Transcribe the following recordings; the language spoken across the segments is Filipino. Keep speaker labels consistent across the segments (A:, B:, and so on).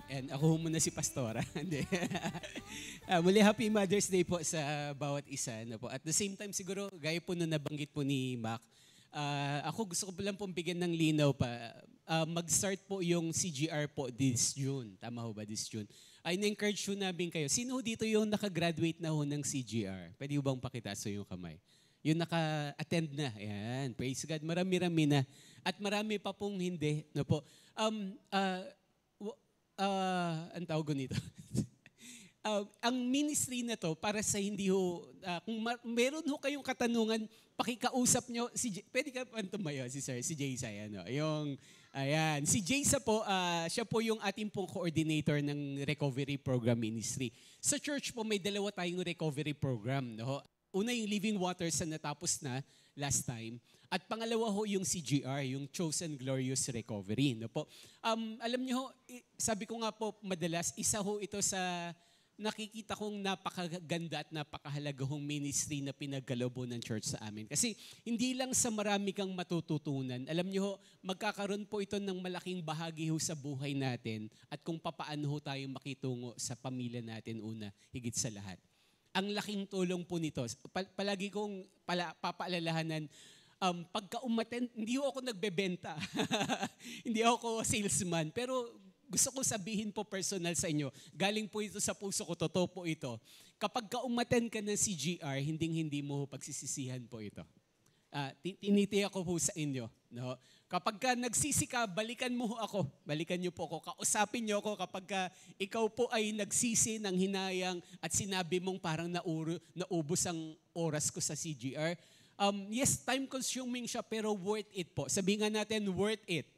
A: And ako muna si Pastora. Hindi. Muli, Happy Mother's Day po sa bawat isa. No po. At the same time, siguro, gaya po na nabanggit po ni Mac, ako gusto ko po lang pong bigyan ng linaw pa. Mag-start po yung CGR po this June. Tama ho ba this June? Ay, na-encourage po namin kayo. Sino ho dito yung nakagraduate na ho ng CGR? Pwede ho bang pakitaas ho yung kamay? Yung naka-attend na. Ayan. Praise God. Marami-rami na. At marami pa pong hindi. No po. Ang tawag ko nito. Ang ministry na to para sa hindi ho, kung meron ho kayong katanungan, pakikausap nyo, pwede ka pa tumayo, si Jaysa, ano, ayan, si Jaysa po, siya po yung ating pong coordinator ng recovery program ministry. Sa church po, may dalawa tayong recovery program, no? Una yung Living Waters na natapos na last time. At pangalawa ho yung CGR, yung Chosen Glorious Recovery. No po? Alam niyo ho, sabi ko nga po madalas, isa ho ito sa nakikita kong napakaganda at napakahalaga hong ministry na pinagkaloob ng church sa amin. Kasi hindi lang sa marami kang matututunan. Alam niyo ho, magkakaroon po ito ng malaking bahagi ho sa buhay natin at kung papaano ho tayo makitungo sa pamilya natin una, higit sa lahat. Ang laking tulong po nito, palagi kong papaalalahanan, pagka umattend, hindi ako nagbebenta. Hindi ako salesman. Pero gusto ko sabihin po personal sa inyo, galing po ito sa puso ko, totoo po ito. Kapag ka-umattend ka ng CGR, hindi mo pagsisisihan po ito. Tinitiyak ko po sa inyo. No? Kapag ka nagsisi ka, balikan mo ako. Balikan niyo po ako. Kausapin niyo ako kapag ka ikaw po ay nagsisi ng hinayang at sinabi mong parang naubos ang oras ko sa CGR. Yes, time consuming siya pero worth it po. Sabihin nga natin, worth it.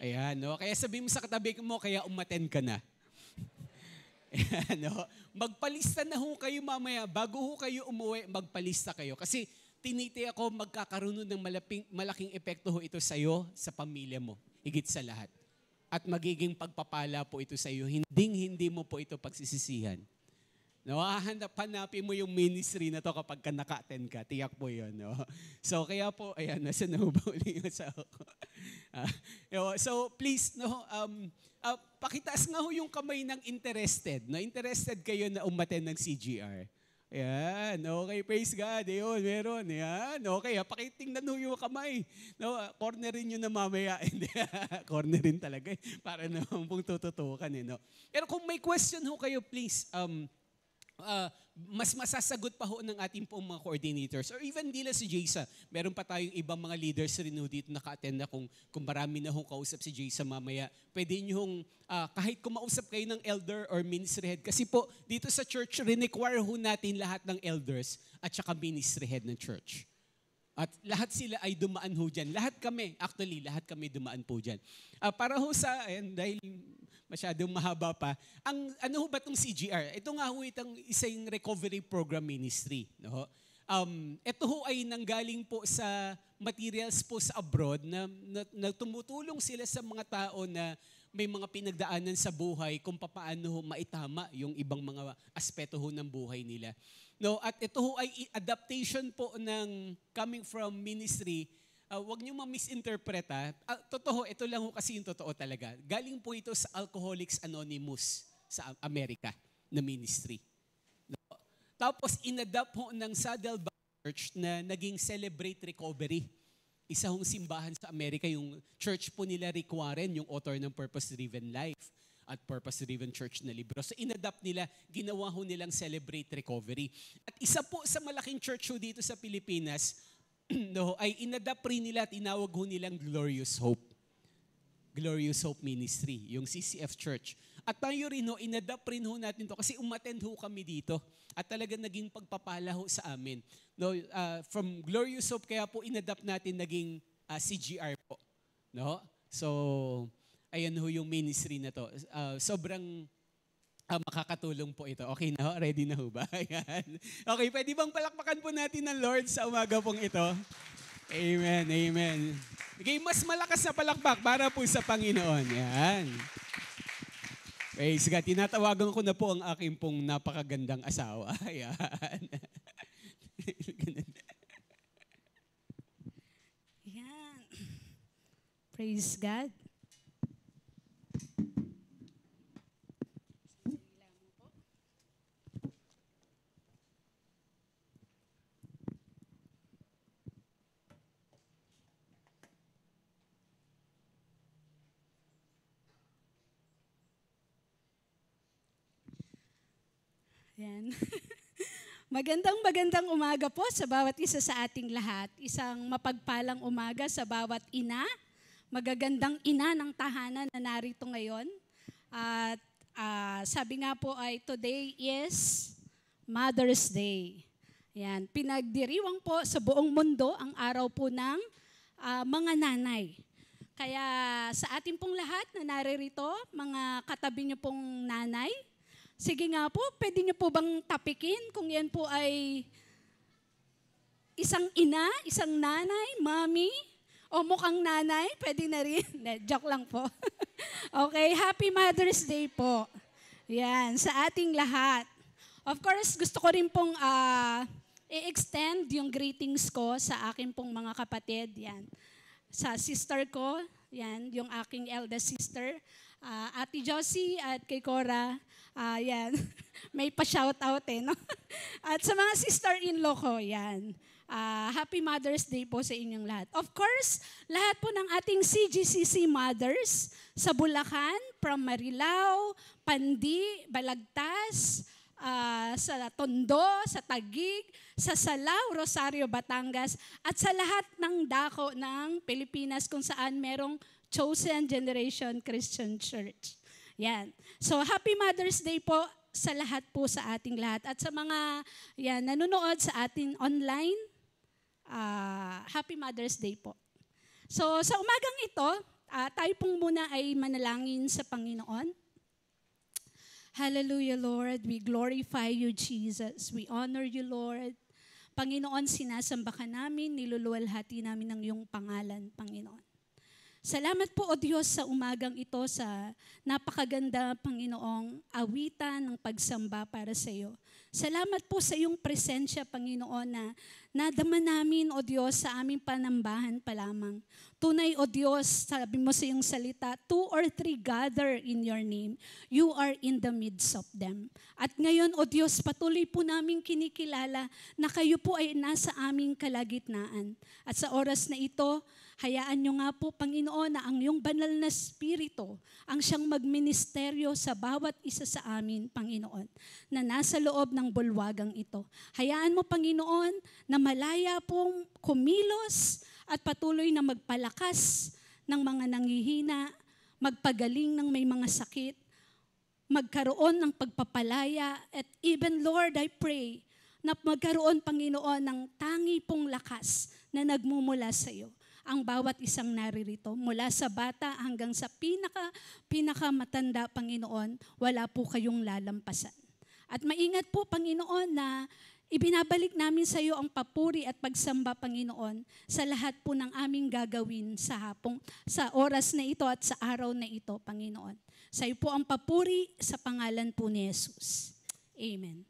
A: Ayan, no? Kaya sabihin mo sa katabi mo, kaya umattend ka na. Ayan, no? Magpalista na ho kayo mamaya. Bago ho kayo umuwi, magpalista kayo. Kasi tiniti ako magkakaroon ng malaking epekto ho ito sa iyo, sa pamilya mo, higit sa lahat. At magiging pagpapala po ito sa iyo. Hindi mo po ito pagsisisihan. No, hanapin mo yung ministry na to kapag ka naka-attend ka. Tiyak po yun. No? So, kaya po, ayan, nasa na ba uli yung sa ako? So, please, no, pakitaas nga ho yung kamay ng interested. No? Interested kayo na umattend ng CGR. Ayan, okay, praise God. Ayun, meron. Ayan, okay, pakitingnan ho yung kamay. No, cornerin nyo na mamaya. Cornerin talaga. Para naman pong tututukan. No? Pero kung may question ho kayo, please, mas masasagot pa ho ng ating pong mga coordinators or even di lang si Jaysa. Meron pa tayong ibang mga leaders rin ho dito naka-attend na kung marami na hong kausap si Jaysa mamaya. Pwede nyo hong, kahit kung mausap kayo ng elder or ministry head, kasi po dito sa church, require ho natin lahat ng elders at saka ministry head ng church. At lahat sila ay dumaan ho dyan. Lahat kami dumaan po dyan. Para ho sa, dahil masyadong mahaba pa, ano ho ba itong CGR? Ito nga ho itong isang recovery program ministry. No? Ito ho ay nanggaling po sa materials po sa abroad na tumutulong sila sa mga tao na may mga pinagdaanan sa buhay kung paano ho maitama yung ibang mga aspeto ho ng buhay nila. No, at ito ho ay adaptation po ng coming from ministry. Huwag niyo ma-misinterpret. Totoo, ito lang ho kasi yung totoo talaga. Galing po ito sa Alcoholics Anonymous sa Amerika na ministry. No? Tapos inadapt ho ng Saddleback Church na naging Celebrate Recovery. Isa hong simbahan sa Amerika, yung church po nila Rick Warren, yung author ng Purpose-Driven Life at Purpose-Driven Church na libro. So inadapt nila, ginawa ho nilang Celebrate Recovery. At isa po sa malaking church ho dito sa Pilipinas, no, ay inadapt rin nila at inawag ho nilang Glorious Hope. Glorious Hope Ministry, yung CCF Church. At tayo rin ho, inadapt rin ho natin to kasi umattend ho kami dito at talagang naging pagpapala ho sa amin. No, from Glorious Hope, kaya po inadapt natin naging CGR po. No? So, ayan ho yung ministry na to. Sobrang makakatulong po ito. Okay na ho? Ready na ho ba? Ayan. Okay, pwede bang palakpakan po natin ng Lord sa umaga pong ito? Amen, amen. Okay, mas malakas na palakpak para po sa Panginoon. Yan. Praise God. Tinatawagan ko na po ang aking pong napakagandang asawa. Ayan.
B: Yan. Praise God. Yan. Magandang umaga po sa bawat isa sa ating lahat. Isang mapagpalang umaga sa bawat ina, magagandang ina ng tahanan na narito ngayon. At sabi nga po ay today is Mother's Day. Yan, pinagdiriwang po sa buong mundo ang araw po ng mga nanay. Kaya sa ating pong lahat na naririto, mga katabi niyo pong nanay, sige nga po, pwede niyo po bang tapikin kung yan po ay isang ina, isang nanay, mommy, o mukhang nanay, pwede na rin. Joke lang po. Okay, Happy Mother's Day po. Yan, sa ating lahat. Of course, gusto ko rin pong i-extend yung greetings ko sa aking pong mga kapatid. Yan. Sa sister ko, yan, yung aking eldest sister, Ate Josie at kay Cora, yan, may pa-shoutout no? At sa mga sister-in-law ko, yan, Happy Mother's Day po sa inyong lahat. Of course, lahat po ng ating CGCC mothers sa Bulacan, from Marilao, Pandi, Balagtas, sa Tondo, sa Taguig, sa Salao, Rosario, Batangas, at sa lahat ng dako ng Pilipinas kung saan merong Chosen Generation Christian Church. Yan. So, Happy Mother's Day po sa lahat po sa ating lahat. At sa mga nanonood sa atin online, Happy Mother's Day po. So, sa umagang ito, tayo pong muna ay manalangin sa Panginoon. Hallelujah, Lord. We glorify you, Jesus. We honor you, Lord. Panginoon, sinasamba ka namin, niluluwalhati namin ang iyong pangalan, Panginoon. Salamat po, O Diyos, sa umagang ito sa napakaganda, Panginoong, awitan ng pagsamba para sa iyo. Salamat po sa iyong presensya, Panginoon, na nadama namin, O Diyos, sa aming panambahan pa lamang. Tunay, O Diyos, sabi mo sa iyong salita, 2 or 3 gather in your name, you are in the midst of them. At ngayon, O Diyos, patuloy po namin kinikilala na kayo po ay nasa aming kalagitnaan. At sa oras na ito, hayaan nyo nga po, Panginoon, na ang iyong banal na spirito ang siyang magministeryo sa bawat isa sa amin, Panginoon, na nasa loob ng bulwagang ito. Hayaan mo, Panginoon, na malaya pong kumilos at patuloy na magpalakas ng mga nanghihina, magpagaling ng may mga sakit, magkaroon ng pagpapalaya, at even, Lord, I pray na magkaroon, Panginoon, ng tangi pong lakas na nagmumula sa iyo. Ang bawat isang naririto, mula sa bata hanggang sa pinakamatanda, Panginoon, wala po kayong lalampasan. At maingat po, Panginoon, na ibinabalik namin sa iyo ang papuri at pagsamba, Panginoon, sa lahat po ng aming gagawin sa oras na ito at sa araw na ito, Panginoon. Sa iyo po ang papuri sa pangalan po ni Jesus. Amen.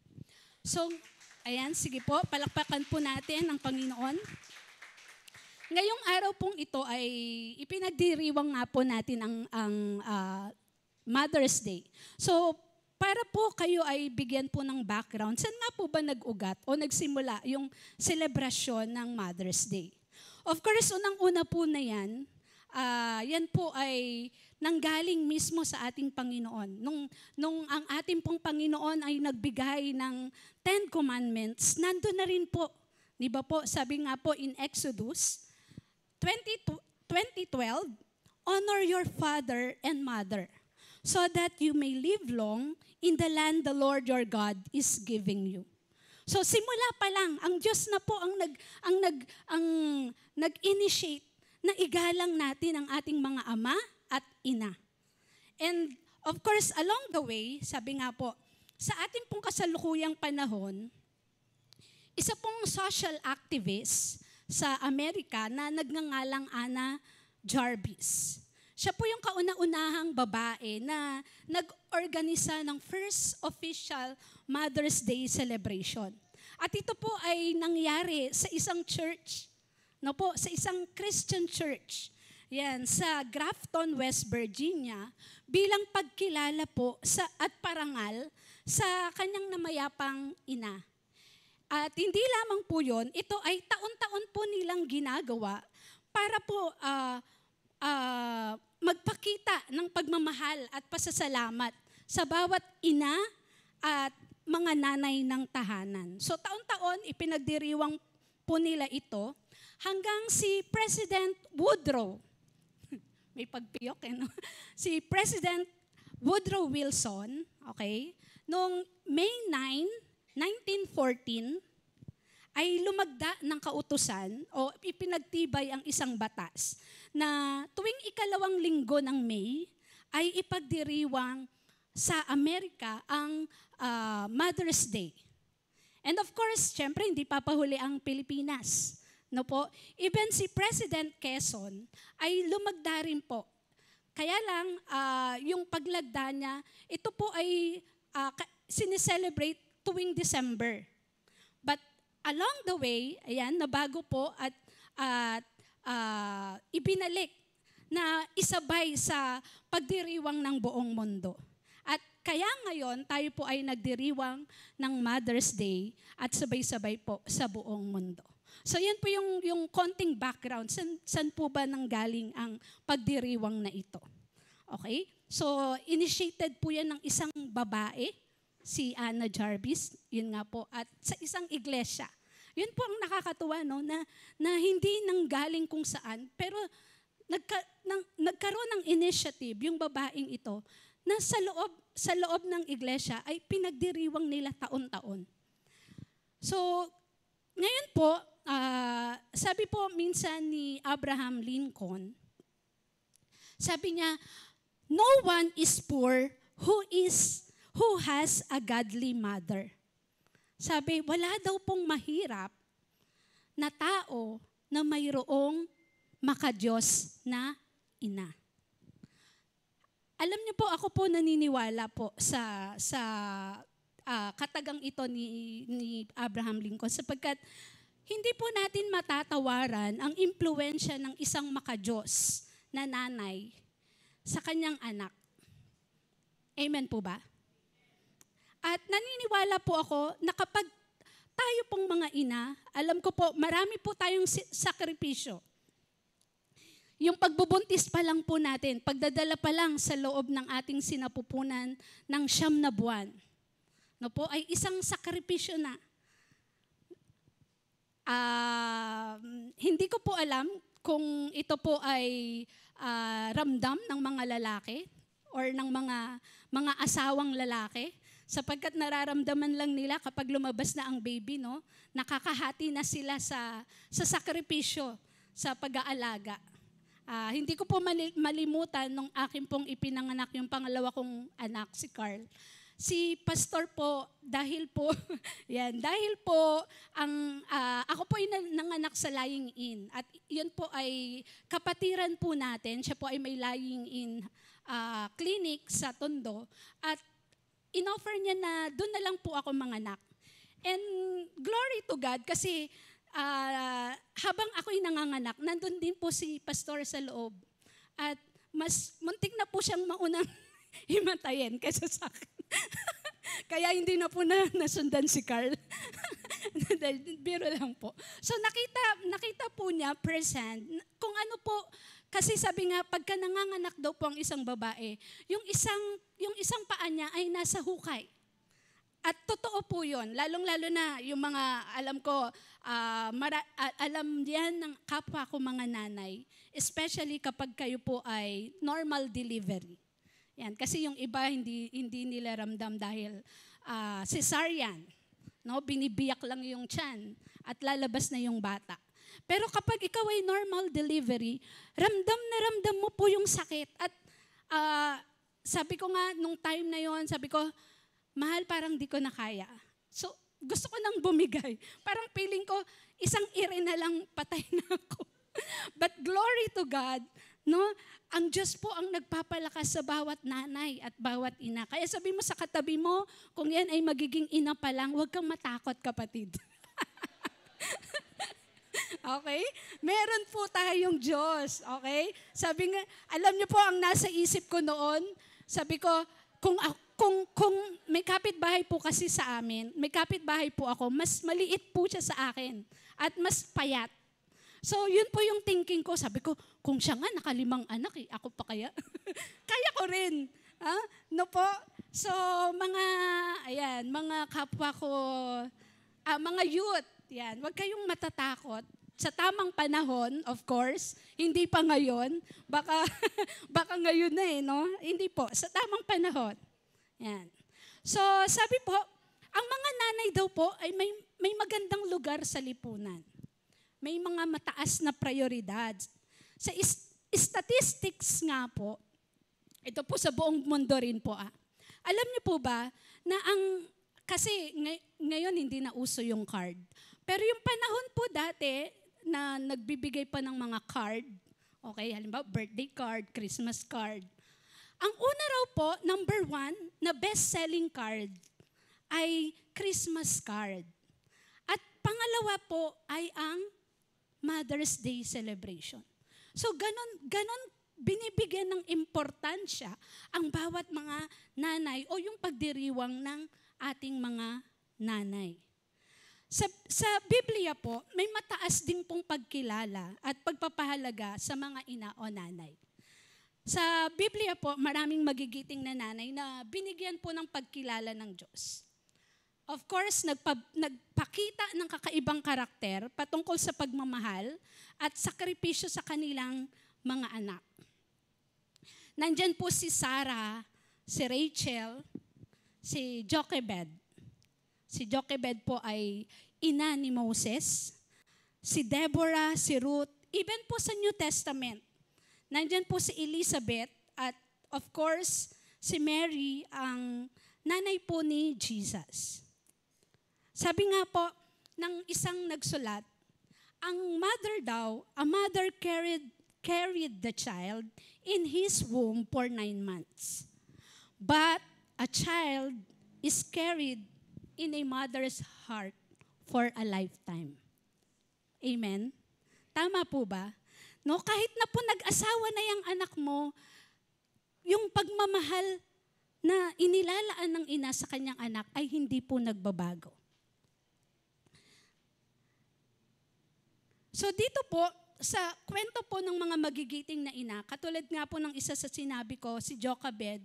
B: So, ayan, sige po, palakpakan po natin ang Panginoon. Ngayong araw pong ito ay ipinagdiriwang nga po natin ang Mother's Day. So, para po kayo ay bigyan po ng background, saan nga po ba nag-ugat o nagsimula yung selebrasyon ng Mother's Day? Of course, unang-una po na yan po ay nanggaling mismo sa ating Panginoon. Nung ang ating pong Panginoon ay nagbigay ng 10 Commandments, nandun na rin po. Di ba po, sabi nga po in Exodus 20:12, honor your father and mother, so that you may live long in the land the Lord your God is giving you. So simula pa lang, ang Diyos na po ang nag-initiate na igalang natin ang ating mga ama at ina. And of course, along the way, sabi nga po, sa ating pong kasalukuyang panahon, isa pong social activist sa Amerika na nagngangalang Anna Jarvis. Siya po yung kauna-unahang babae na nag-organisa ng first official Mother's Day celebration. At ito po ay nangyari sa isang church, sa isang Christian church, yan, sa Grafton, West Virginia, bilang pagkilala po at parangal sa kanyang namayapang ina. At hindi lamang po yun, ito ay taon-taon po nilang ginagawa para po magpakita ng pagmamahal at pasasalamat sa bawat ina at mga nanay ng tahanan. So taon-taon, ipinagdiriwang po nila ito hanggang si President Woodrow, may pagpiyok no? Si President Woodrow Wilson, okay, noong May 9, 1914, ay lumagda ng kautusan o ipinagtibay ang isang batas na tuwing ikalawang linggo ng May ay ipagdiriwang sa Amerika ang Mother's Day. And of course, syempre hindi papahuli ang Pilipinas. No po? Even si President Quezon ay lumagda rin po. Kaya lang, yung paglagda niya, ito po ay sineselebrate tuwing December. But along the way, ayan, nabago po at ibinalik na isabay sa pagdiriwang ng buong mundo. At kaya ngayon, tayo po ay nagdiriwang ng Mother's Day at sabay-sabay po sa buong mundo. So yan po yung konting background. San po ba nanggaling ang pagdiriwang na ito? Okay? So initiated po yan ng isang babae, si Anna Jarvis, yun nga po, at sa isang iglesia. Yun po ang nakakatuwa, no? Na hindi nanggaling kung saan, pero nagkaroon ng initiative yung babaeng ito na sa loob ng iglesia ay pinagdiriwang nila taon-taon. So ngayon po, sabi po minsan ni Abraham Lincoln, sabi niya, no one is poor who has a godly mother. Sabi, wala daw pong mahirap na tao na mayroong makadiyos na ina. Alam niyo po, ako po naniniwala po sa katagang ito ni Abraham Lincoln sapagkat hindi po natin matatawaran ang impluwensya ng isang makadiyos na nanay sa kanyang anak. Amen po ba? At naniniwala po ako na kapag tayo pong mga ina, alam ko po, marami po tayong sakripisyo. Yung pagbubuntis pa lang po natin, pagdadala pa lang sa loob ng ating sinapupunan ng 9 na buwan, no po, ay isang sakripisyo na. Hindi ko po alam kung ito po ay ramdam ng mga lalaki or ng mga asawang lalaki, sapagkat nararamdaman lang nila kapag lumabas na ang baby, no? Nakakahati na sila sa sakripisyo, sa pag-aalaga. Hindi ko po malimutan nung akin pong ipinanganak yung pangalawa kong anak, si Carl. Si pastor po, dahil po ako po ay nanganak sa lying in. At yun po ay kapatiran po natin. Siya po ay may lying in clinic sa Tondo. At inoffer niya na doon na lang po ako manganak. And glory to God kasi habang ako'y nanganganak, nandun din po si pastor sa loob. At mas muntik na po siyang maunang himatayin kaysa sa akin. Kaya hindi na po nasundan si Carl. Biro lang po. So nakita po niya present kung ano po, kasi sabi nga pagka nanganganak daw po ang isang babae, yung isang paa niya ay nasa hukay. At totoo po yun, lalong-lalo na yung mga, alam ko, alam yan ng kapwa ko mga nanay, especially kapag kayo po ay normal delivery. Yan, kasi yung iba hindi nila ramdam dahil cesarean, no? Binibiyak lang yung tiyan at lalabas na yung bata. Pero kapag ikaw ay normal delivery, ramdam na ramdam mo po yung sakit. At sabi ko nga, nung time na yon, sabi ko, mahal, parang di ko na kaya. So, gusto ko nang bumigay. Parang feeling ko, isang ire na lang, patay na ako. But glory to God, no? Ang Diyos po ang nagpapalakas sa bawat nanay at bawat ina. Kaya sabi mo sa katabi mo, kung yan ay magiging ina pa lang, huwag kang matakot, kapatid. Okay? Meron po tayong Diyos. Okay? Sabi nga, alam niyo po ang nasa isip ko noon, sabi ko, kung may kapitbahay po kasi sa amin, may kapitbahay po ako, mas maliit po siya sa akin at mas payat. So, yun po yung thinking ko. Sabi ko, kung siya nga naka5 anak, ako pa kaya? Kaya ko rin. No po? So, mga kapwa ko, mga youth, yan, huwag kayong matatakot. Sa tamang panahon, of course, hindi pa ngayon, baka, baka ngayon na no? Hindi po, sa tamang panahon. Yan. So, sabi po, ang mga nanay daw po ay may magandang lugar sa lipunan. May mga mataas na prioridad. Sa statistics nga po, ito po sa buong mundo rin po. Alam niyo po ba na kasi ngayon hindi na uso yung card. Pero yung panahon po dati na nagbibigay pa ng mga card, okay, halimbawa birthday card, Christmas card. Ang una raw po, number 1, na best-selling card ay Christmas card. At pangalawa po ay ang Mother's Day celebration. So ganon binibigyan ng importansya ang bawat mga nanay o yung pagdiriwang ng ating mga nanay. Sa Biblia po, may mataas din pong pagkilala at pagpapahalaga sa mga ina o nanay. Sa Biblia po, maraming magigiting na nanay na binigyan po ng pagkilala ng Diyos. Of course, nagpakita ng kakaibang karakter patungkol sa pagmamahal at sakripisyo sa kanilang mga anak. Nandyan po si Sarah, si Rachel, si Jochebed. Si Jochebed po ay ina ni Moses. Si Deborah, si Ruth, even po sa New Testament. Nandyan po si Elizabeth at of course, si Mary, ang nanay po ni Jesus. Sabi nga po ng isang nagsulat, ang mother daw, a mother carried the child in his womb for 9 months. But a child is carried in a mother's heart for a lifetime. Amen? Tama po ba? No, kahit na po nag-asawa na yung anak mo, yung pagmamahal na inilalaan ng ina sa kanyang anak ay hindi po nagbabago. So dito po, sa kwento po ng mga magigiting na ina, katulad nga po ng isa sa sinabi ko, si Jochebed,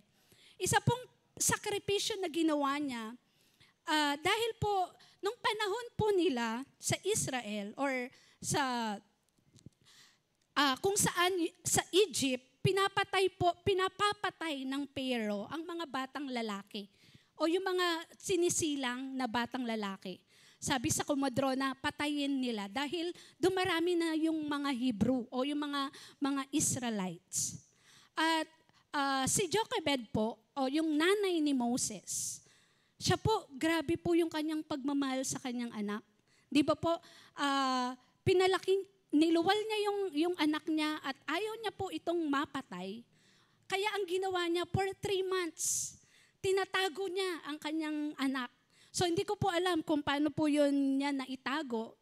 B: isa pong sakripisyo na ginawa niya, dahil po, nung panahon po nila sa Israel or sa kung saan sa Egypt, pinapapatay ng Pharaoh ang mga batang lalaki o yung mga sinisilang na batang lalaki. Sabi sa Comadrona, patayin nila dahil dumarami na yung mga Hebrew o yung mga Israelites. At si Jochebed po, o yung nanay ni Moses, siya po, grabe po yung kanyang pagmamahal sa kanyang anak. Di ba po, niluwal niya yung anak niya at ayaw niya po itong mapatay. Kaya ang ginawa niya, for 3 months, tinatago niya ang kanyang anak. So hindi ko po alam kung paano po yun niya naitago,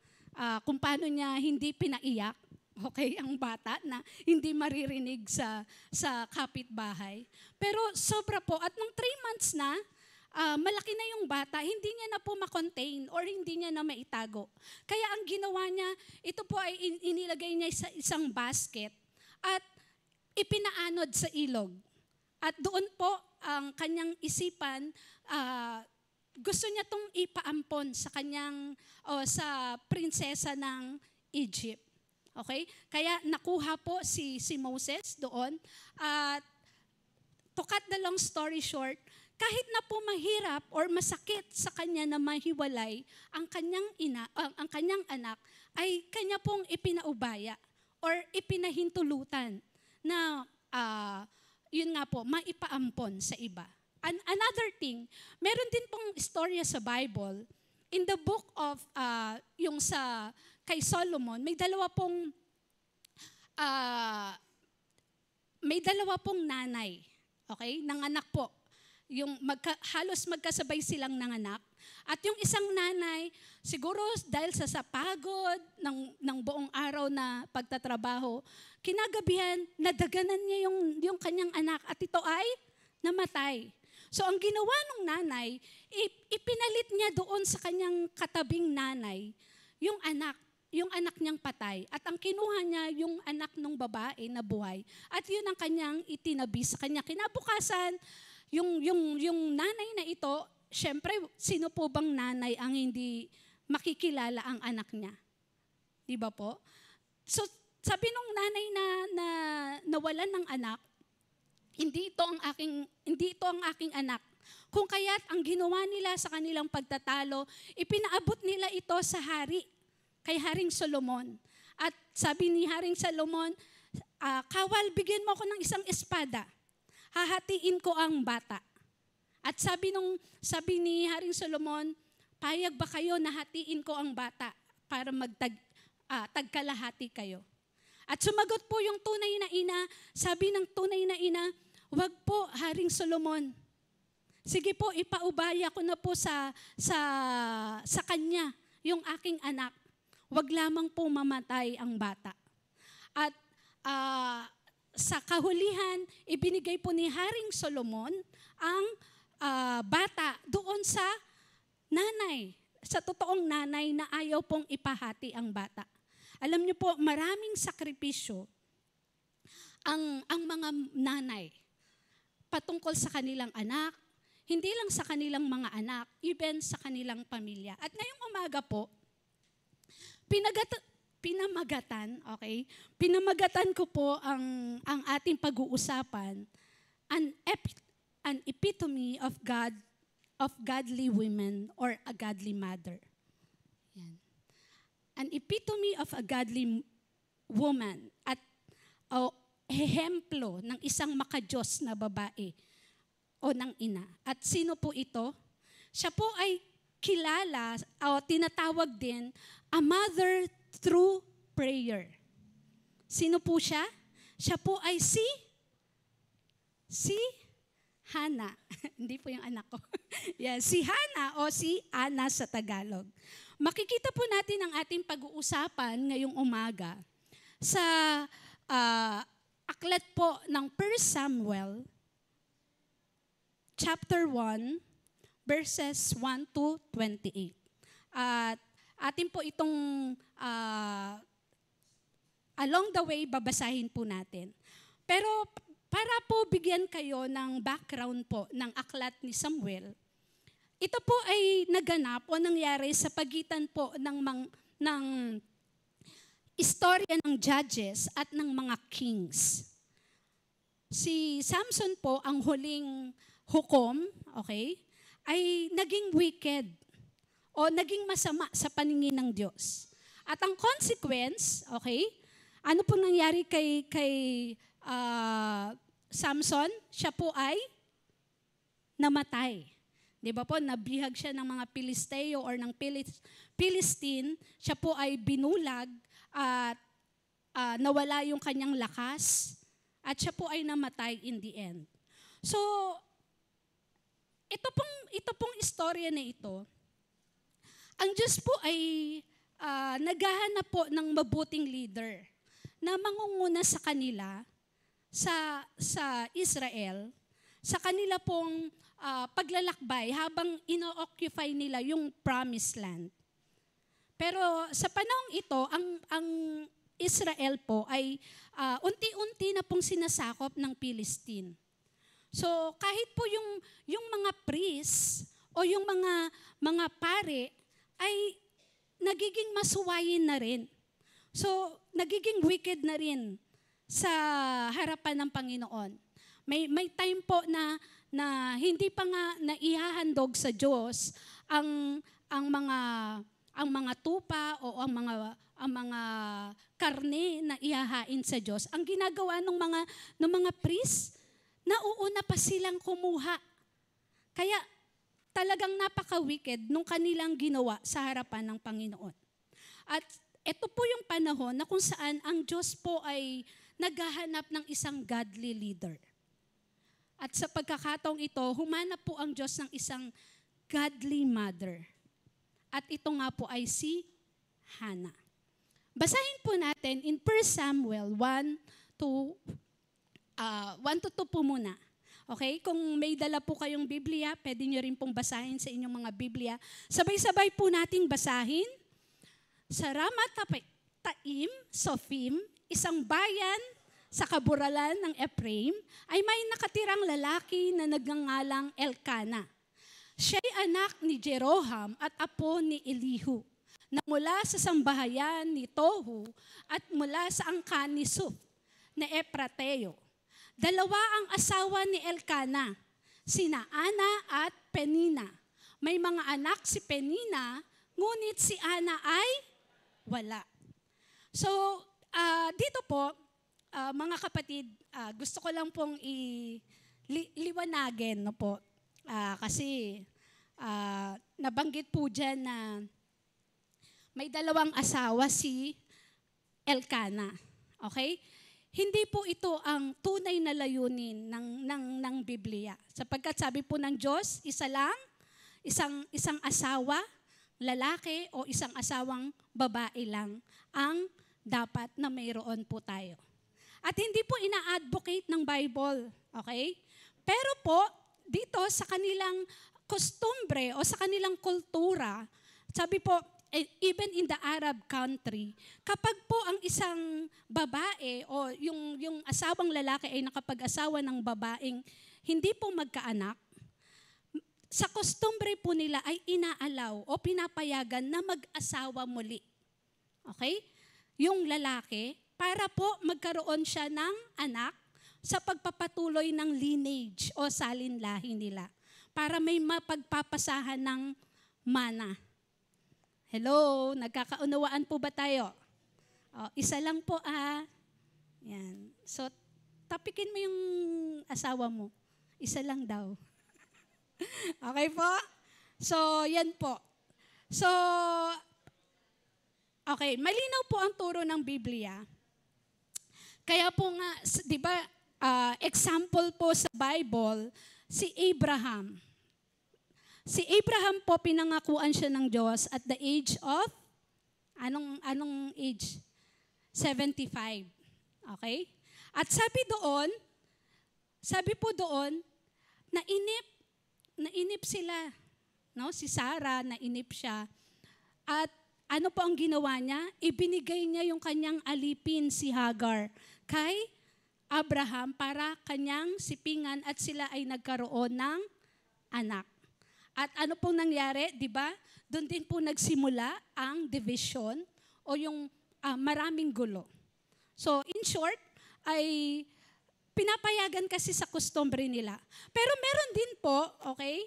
B: kung paano niya hindi pinaiyak, okay, ang bata na hindi maririnig sa kapitbahay. Pero sobra po, at nung 3 months na, malaki na yung bata, hindi niya na po ma-contain or hindi niya na maitago. Kaya ang ginawa niya, ito po ay inilagay niya sa isang basket at ipinaanod sa ilog. At doon po ang kanyang isipan, gusto niya itong ipaampon sa kanyang, sa prinsesa ng Egypt. Okay? Kaya nakuha po si Moses doon. At to cut the long story short, kahit na po mahirap or masakit sa kanya na mahiwalay ang kanyang anak, ay kanya pong ipinaubaya or ipinahintulutan na yun nga po, maipaampon sa iba. Another thing, meron din pong istorya sa Bible, in the book of, yung kay Solomon, may dalawa pong nanay, okay, nanganak po. Halos magkasabay silang nanganak. At yung isang nanay, siguro dahil sa pagod ng buong araw na pagtatrabaho, kinagabihan, nadaganan niya yung kanyang anak at ito ay namatay. So ang ginawa ng nanay, ipinalit niya doon sa kanyang katabing nanay, yung anak niyang patay. At ang kinuha niya, yung anak ng babae na buhay. At yun ang kanyang itinabi sa kanya. Kinabukasan, yung nanay na ito, syempre, sino po bang nanay ang hindi makikilala ang anak niya? Di ba po? So, sabi nung nanay na nawalan ng anak, hindi ito ang aking anak. Kung kaya't ang ginawa nila sa kanilang pagtatalo, ipinaabot nila ito sa hari, kay Haring Solomon. At sabi ni Haring Solomon, kawal, bigyan mo ako ng isang espada. Hahatiin ko ang bata. At sabi ni Haring Solomon, payag ba kayo na hatiin ko ang bata para tagkalahati kayo? At sumagot po yung tunay na ina, sabi ng tunay na ina, wag po, Haring Solomon. Sige po, ipaubaya ko na po sa kanya yung aking anak. Wag lamang po mamatay ang bata. At sa kahulihan, ibinigay po ni Haring Solomon ang bata doon sa nanay, sa totoong nanay na ayaw pong ipahati ang bata. Alam niyo po, maraming sakripisyo ang mga nanay patungkol sa kanilang anak, hindi lang sa kanilang mga anak, even sa kanilang pamilya. At ngayong umaga po, pinamagatan ko po ang ating pag-uusapan, an epitome of godly women or a godly mother. Yan. An epitome of a godly woman at ehemplo ng isang makadiyos na babae o ng ina. At sino po ito? Siya po ay kilala o tinatawag din a mother through prayer. Sino po siya? Siya po ay si Hana. Hindi po yung anak ko. Yeah, si Hana o si Ana sa Tagalog. Makikita po natin ang ating pag-uusapan ngayong umaga sa aklat po ng 1 Samuel chapter 1 verses 1 to 28. At atin po itong along the way babasahin po natin. Pero para po bigyan kayo ng background po ng aklat ni Samuel, ito po ay naganap o nangyari sa pagitan po ng istorya ng judges at ng mga kings. Si Samson po, ang huling hukom, okay, ay naging wicked o naging masama sa paningin ng Diyos. At ang consequence, okay, ano po nangyari kay Samson? Siya po ay namatay. Di ba po, nabihag siya ng mga Pilisteo or ng Philistine. Siya po ay binulag at nawala yung kanyang lakas at siya po ay namatay in the end. So, ito pong istorya na ito, ang Diyos po ay naghahanap po ng mabuting leader na mangunguna sa kanila, sa Israel, sa kanila pong paglalakbay habang ino-occupy nila yung promised land. Pero sa panahong ito, ang Israel po ay unti-unti na pong sinasakop ng Philistine. So kahit po yung mga priest o yung mga pare ay nagiging masuwayin na rin. So nagiging wicked na rin sa harapan ng Panginoon. May time po na hindi pa nga naihahandog sa Diyos ang mga tupa o ang mga karne na ihahain sa Diyos. Ang ginagawa ng mga priest, nauuna pa silang kumuha. Kaya talagang napaka-wicked nung kanilang ginawa sa harapan ng Panginoon. At ito po yung panahon na kung saan ang Diyos po ay naghahanap ng isang godly leader. At sa pagkakataong ito, humanap po ang Diyos ng isang godly mother. At ito nga po ay si Hana. Basahin po natin in 1 Samuel 1 to 2 po muna. Okay? Kung may dala po kayong Biblia, pwede nyo rin pong basahin sa inyong mga Biblia. Sabay-sabay po nating basahin. Sa Ramat-Taim, Sophim, isang bayan sa kaburalan ng Ephraim, ay may nakatirang lalaki na nagngangalang Elkana. Siya'y anak ni Jeroham at apo ni Elihu, na mula sa sambahayan ni Tohu at mula sa angkan ni Suf na Eprateo. Dalawa ang asawa ni Elkana, sina Ana at Penina. May mga anak si Penina, ngunit si Ana ay wala. So, dito po, mga kapatid, gusto ko lang pong liwanagin, no po. Kasi nabanggit po dyan na may dalawang asawa si Elkana. Okay? Hindi po ito ang tunay na layunin ng Biblia. Sapagkat sabi po ng Diyos, isa lang, isang asawa, lalaki o isang asawang babae lang ang dapat na mayroon po tayo. At hindi po ina-advocate ng Bible. Okay? Pero po, dito sa kanilang kostumbre o sa kanilang kultura, sabi po, even in the Arab country, kapag po ang isang babae o yung asawang lalaki ay nakapag-asawa ng babaeng hindi po magkaanak, sa kostumbre po nila ay inaalaw o pinapayagan na mag-asawa muli. Okay? Yung lalaki, para po magkaroon siya ng anak sa pagpapatuloy ng lineage o salinlahi nila. Para may mapagpapasahan ng mana. Hello, nagkakaunawaan po ba tayo? Isa lang po Yan. So, tapikin mo yung asawa mo. Isa lang daw. Okay po? So, yan po. So, okay, malinaw po ang turo ng Biblia. Kaya po nga, di ba, example po sa Bible, si Abraham. Si Abraham po, pinangakuan siya ng Diyos at the age of, anong age? 75. Okay? At sabi po doon, nainip sila. No? Si Sarah, nainip siya. At ano po ang ginawa niya? Ibinigay niya yung kanyang alipin, si Hagar, kay Abraham para kanyang sipingan at sila ay nagkaroon ng anak. At ano pong nangyari, di ba? Doon din po nagsimula ang division o yung maraming gulo. So in short, ay pinapayagan kasi sa customary nila. Pero meron din po, okay,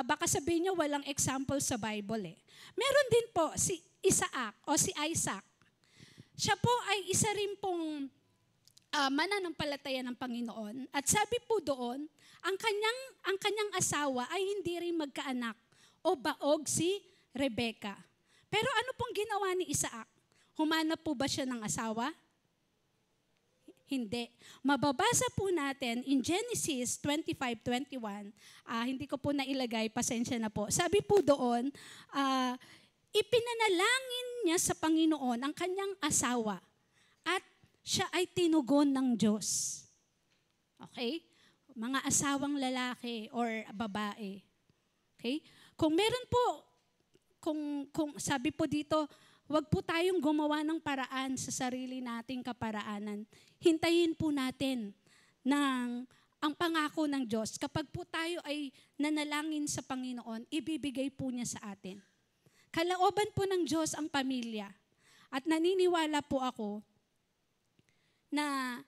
B: baka sabihin nyo walang example sa Bible eh. Meron din po si Isaac o si Isaac. Siya po ay isa rin pong mananampalataya ng Panginoon. At sabi po doon, ang kanyang asawa ay hindi rin magkaanak o baog si Rebecca. Pero ano pong ginawa ni Isaac? Humanap po ba siya ng asawa? Hindi. Mababasa po natin in Genesis 25:21, hindi ko po nailagay, pasensya na po. Sabi po doon, ipinanalangin niya sa Panginoon ang kanyang asawa at siya ay tinugon ng Diyos. Okay? Mga asawang lalaki or babae. Okay? Kung meron po, kung sabi po dito, wag po tayong gumawa ng paraan sa sarili nating kaparaanan. Hintayin po natin ang pangako ng Diyos. Kapag po tayo ay nanalangin sa Panginoon, ibibigay po niya sa atin. Kalooban po ng Diyos ang pamilya. At naniniwala po ako na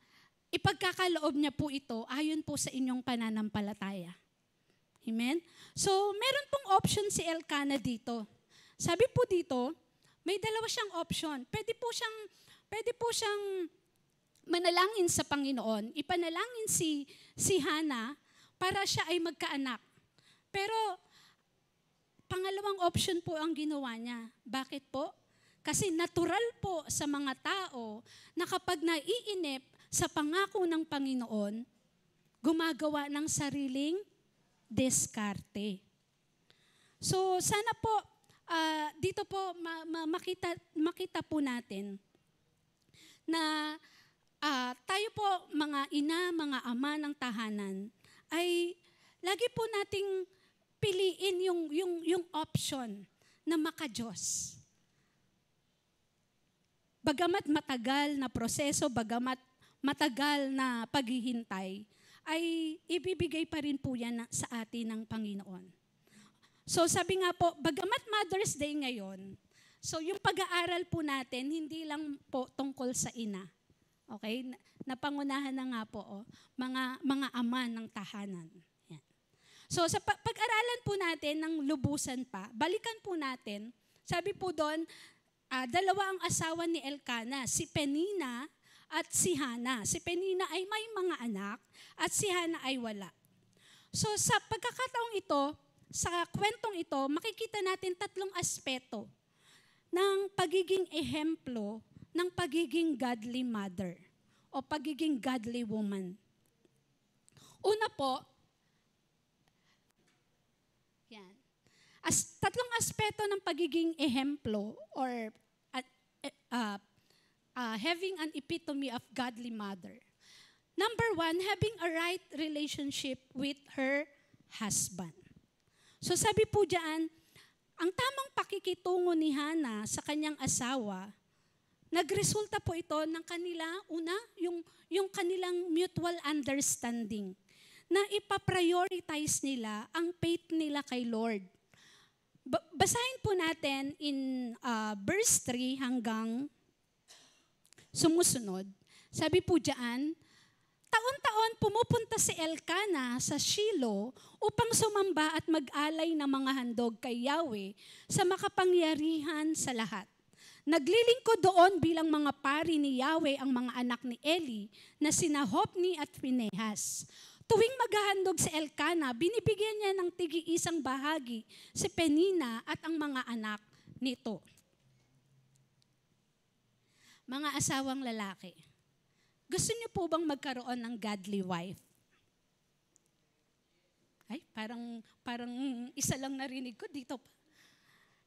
B: ipagkakaloob niya po ito ayon po sa inyong pananampalataya. Amen? So, meron pong option si Elkana dito. Sabi po dito, may dalawa siyang option. Pwede po siyang manalangin sa Panginoon. Ipanalangin si Hannah para siya ay magkaanak. Pero, pangalawang option po ang ginawa niya. Bakit po? Kasi natural po sa mga tao na kapag naiinip sa pangako ng Panginoon, gumagawa ng sariling diskarte. So sana po, dito po makita po natin na tayo po mga ina, mga ama ng tahanan, ay lagi po nating piliin yung option na maka-Diyos. Bagamat matagal na proseso, bagamat matagal na paghihintay, ay ibibigay pa rin po yan sa atin ng Panginoon. So sabi nga po, bagamat Mother's Day ngayon, so yung pag-aaral po natin, hindi lang po tungkol sa ina. Okay? Napangunahan na nga po, mga ama ng tahanan. Yan. So sa pag-aralan po natin ng lubusan pa, balikan po natin, sabi po doon, dalawa ang asawa ni Elkanah, si Penina at si Hana. Si Penina ay may mga anak at si Hana ay wala. So sa pagkakataong ito, sa kwentong ito, makikita natin tatlong aspeto ng pagiging ehemplo ng pagiging godly mother o pagiging godly woman. Una po, yan. Tatlong aspeto ng pagiging ehemplo or having an epitome of godly mother. Number one, having a right relationship with her husband. So sabi po diyan, ang tamang pakikitungo ni Hana sa kanyang asawa, nagresulta po ito ng kanila, una, yung kanilang mutual understanding na ipaprioritize nila ang faith nila kay Lord. Basahin po natin in verse 3 hanggang sumusunod. Sabi po diyan, taon-taon pumupunta si Elkanah sa Shiloh upang sumamba at mag-alay ng mga handog kay Yahweh sa makapangyarihan sa lahat. Naglilingkod doon bilang mga pari ni Yahweh ang mga anak ni Eli na sina Hopni at Phinehas. Tuwing maghahandog si Elkanah, binibigyan niya ng tigi-isang bahagi si Penina at ang mga anak nito. Mga asawang lalaki, gusto niyo po bang magkaroon ng godly wife? Ay, parang isa lang narinig ko dito pa.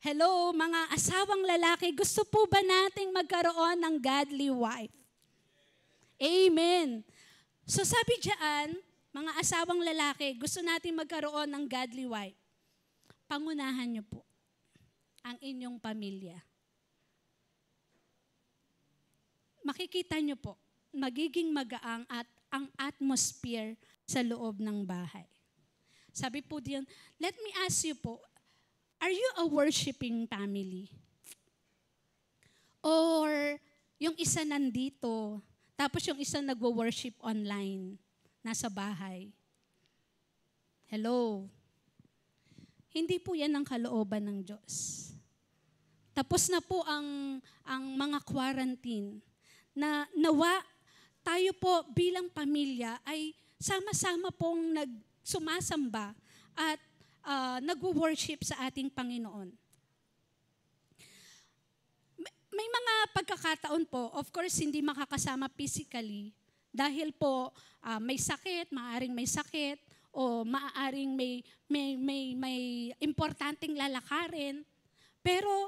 B: Hello, mga asawang lalaki, gusto po ba nating magkaroon ng godly wife? Amen. So sabi diyan, mga asawang lalaki, gusto natin magkaroon ng godly wife. Pangunahan niyo po ang inyong pamilya. Makikita niyo po, magiging magaang at ang atmosphere sa loob ng bahay. Sabi po diyan, let me ask you po, are you a worshiping family? Or yung isa nandito, tapos yung isa nagwo-worship online, nasa bahay? Hello? Hindi po yan ang kalooban ng Diyos. Tapos na po ang mga quarantine na nawa tayo po bilang pamilya ay sama-sama pong sumasamba at nagwo-worship sa ating Panginoon. May mga pagkakataon po, of course, hindi makakasama physically dahil po may sakit, maaaring may sakit, o maaaring may importanteng lalakarin. Pero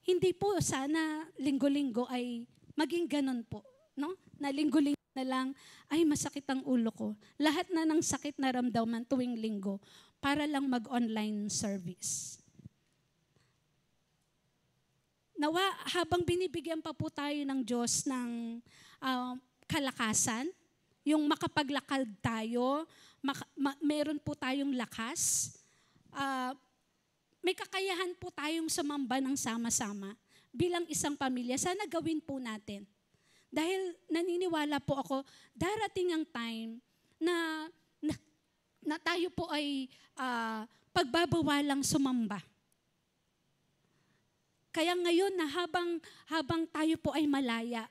B: hindi po sana linggo-linggo ay maging ganun po. No? Na linggo-linggo na lang, ay masakit ang ulo ko. Lahat na ng sakit na ramdaman tuwing linggo para lang mag-online service. Nawa, habang binibigyan pa po tayo ng Diyos ng kalakasan, yung makapaglakad tayo, meron po tayong lakas, may kakayahan po tayong sumamba ng sama-sama bilang isang pamilya. Sana gawin po natin. Dahil naniniwala po ako, darating ang time na tayo po ay pagbabawalang sumamba. Kaya ngayon na habang tayo po ay malaya,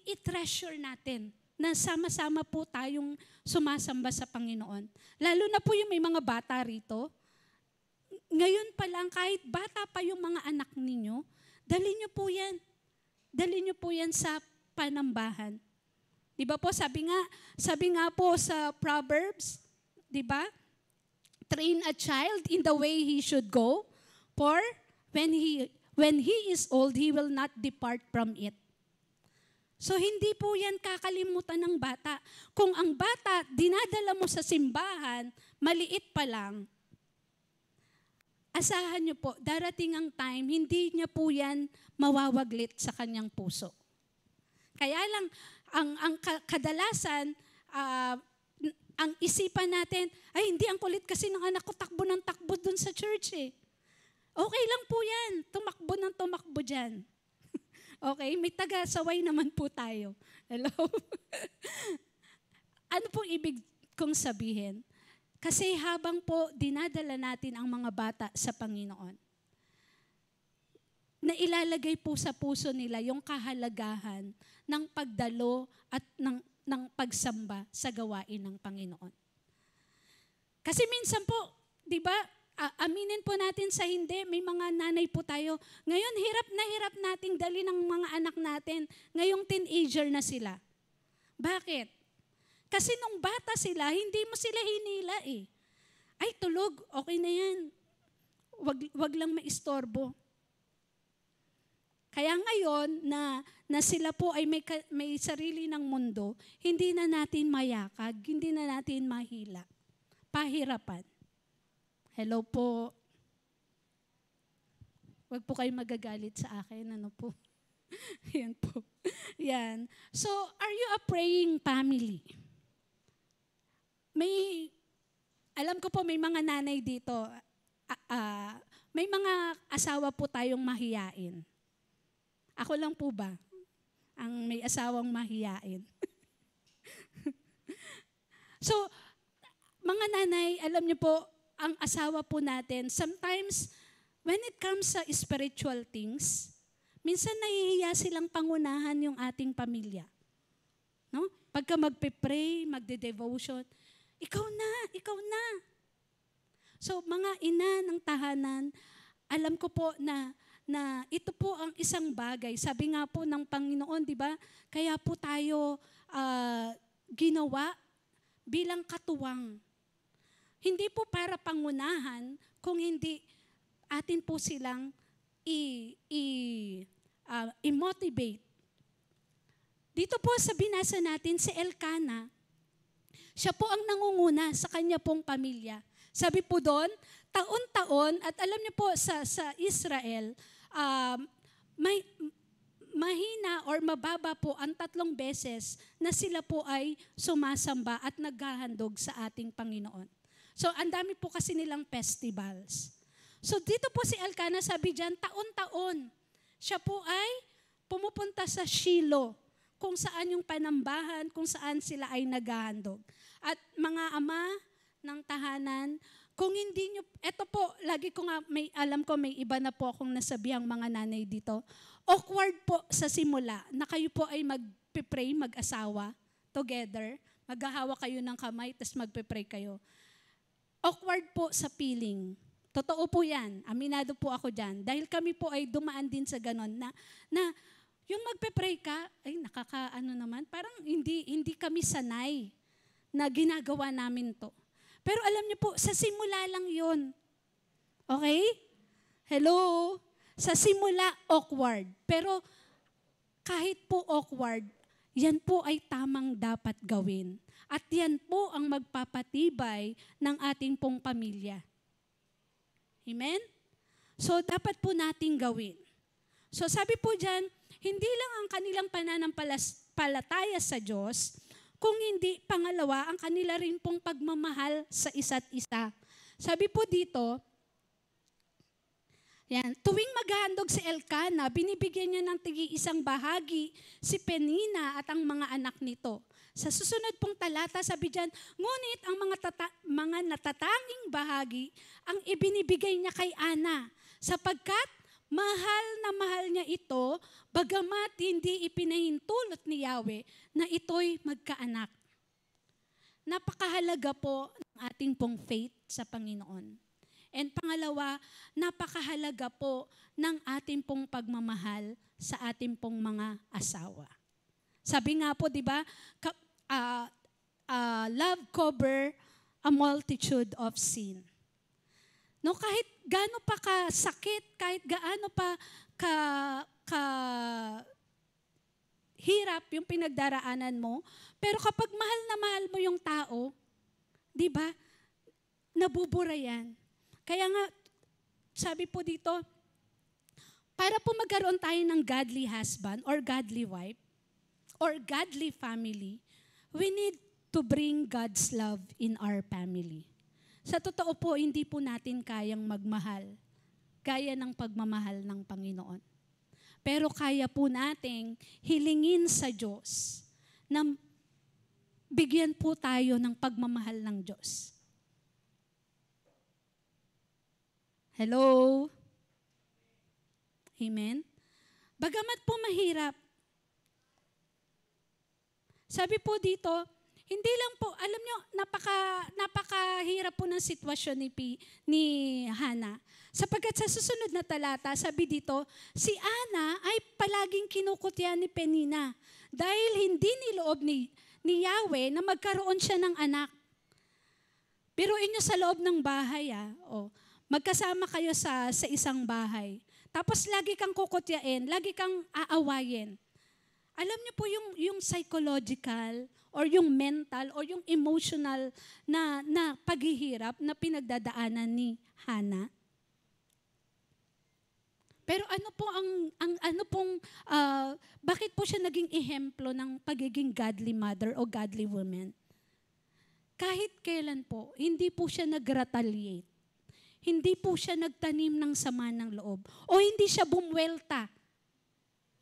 B: i-treasure natin na sama-sama po tayong sumasamba sa Panginoon. Lalo na po yung may mga bata rito. Ngayon pa lang, kahit bata pa yung mga anak ninyo, dalhin nyo po yan. Dalhin nyo po yan sa panambahan. Di ba po, sabi nga po sa Proverbs, di ba? Train a child in the way he should go, for when he is old, he will not depart from it. So hindi po yan kakalimutan ng bata. Kung ang bata, dinadala mo sa simbahan, maliit pa lang, asahan niyo po, darating ang time, hindi niya po yan mawawaglit sa kanyang puso. Kaya lang, kadalasan, ang isipan natin, ay hindi, ang kulit kasi ng anak ko, takbo ng takbo dun sa church eh. Okay lang po yan, tumakbo ng tumakbo dyan. Okay, may taga-saway naman po tayo. Hello? Ano pong ibig kong sabihin? Kasi habang po dinadala natin ang mga bata sa Panginoon, na ilalagay po sa puso nila yung kahalagahan ng pagdalo at ng pagsamba sa gawain ng Panginoon. Kasi minsan po, di ba, aminin po natin sa hindi, may mga nanay po tayo. Ngayon, hirap nating dali ng mga anak natin. Ngayong teenager na sila. Bakit? Kasi nung bata sila, hindi mo sila hinila eh. Ay, tulog, okay na yan. Wag lang maistorbo. Kaya ngayon na sila po ay may sarili ng mundo, hindi na natin mayakag, hindi na natin mahila. Pahirapan. Hello po. Wag po kayo magagalit sa akin, ano po. Yan po. Yan. So, are you a praying family? Alam ko po may mga nanay dito, may mga asawa po tayong mahiyain. Ako lang po ba ang may asawang mahiyain? So, mga nanay, alam niyo po, ang asawa po natin, sometimes, when it comes sa spiritual things, minsan nahihiya silang pangunahan yung ating pamilya. No? Pagka magpe-pray, magde-devotion, ikaw na. So, mga ina ng tahanan, alam ko po na ito po ang isang bagay. Sabi nga po ng Panginoon, di ba? Kaya po tayo ginawa bilang katuwang. Hindi po para pangunahan, kung hindi atin po silang i-motivate. Dito po sa binasa natin, si Elkanah, siya po ang nangunguna sa kanya pong pamilya. Sabi po doon, taon-taon, at alam niyo po sa Israel, may mahina or mababa po ang 3 beses na sila po ay sumasamba at naghahandog sa ating Panginoon. So, ang dami po kasi nilang festivals. So, dito po si Elkanah, sabi dyan, taon-taon, siya po ay pumupunta sa Shiloh, kung saan yung panambahan, kung saan sila ay naghahandog. At mga ama ng tahanan, kung hindi nyo, eto po, lagi ko nga, alam ko may iba na po akong nasabihang mga nanay dito. Awkward po sa simula na kayo po ay magpe-pray, mag-asawa, together, maghahawa kayo ng kamay, tapos magpe-pray kayo. Awkward po sa feeling. Totoo po yan. Aminado po ako dyan. Dahil kami po ay dumaan din sa ganon na yung magpe-pray ka, ay nakakaano naman, parang hindi kami sanay na ginagawa namin to. Pero alam niyo po, sa simula lang yun. Okay? Hello? Sa simula, awkward. Pero kahit po awkward, yan po ay tamang dapat gawin. At yan po ang magpapatibay ng ating pong pamilya. Amen? So, dapat po nating gawin. So, sabi po dyan, hindi lang ang kanilang pananampalataya sa Diyos, kung hindi, pangalawa, ang kanila rin pong pagmamahal sa isa't isa. Sabi po dito, yan, tuwing maghahandog si Elkanah, binibigyan niya ng tig-isang bahagi si Penina at ang mga anak nito. Sa susunod pong talata, sabi diyan, ngunit ang mga natatanging bahagi ang ibinibigay niya kay Ana, sapagkat mahal na mahal niya ito, bagamat hindi ipinahintulot ni Yahweh na ito'y magkaanak. Napakahalaga po ng ating pong faith sa Panginoon. And pangalawa, napakahalaga po ng ating pong pagmamahal sa ating pong mga asawa. Sabi nga po, di ba, love cover a multitude of sin. No, kahit gaano pa kasakit, kahit gaano pa hirap yung pinagdaraanan mo, pero kapag mahal na mahal mo yung tao, di ba, nabubura yan. Kaya nga, sabi po dito, para po magkaroon tayo ng godly husband or godly wife, or godly family, we need to bring God's love in our family. Sa totoo po, hindi po natin kayang magmahal gaya ng pagmamahal ng Panginoon. Pero kaya po nating hilingin sa Diyos na bigyan po tayo ng pagmamahal ng Diyos. Hello? Amen? Bagamat po mahirap, sabi po dito, hindi lang po, alam nyo, napakahirap po ng sitwasyon ni Hana. Sapagkat sa susunod na talata, sabi dito, si Ana ay palaging kinukutya ni Penina dahil hindi niloob ni Yahweh na magkaroon siya ng anak. Biruin nyo sa loob ng bahay, magkasama kayo sa isang bahay. Tapos lagi kang kukutyain, lagi kang aawayin. Alam niyo po yung psychological or yung mental or yung emotional na paghihirap na pinagdadaanan ni Hana. Pero bakit po siya naging ehemplo ng pagiging godly mother o godly woman? Kahit kailan po, hindi po siya nag-retaliate. Hindi po siya nagtanim ng sama ng loob. O hindi siya bumwelta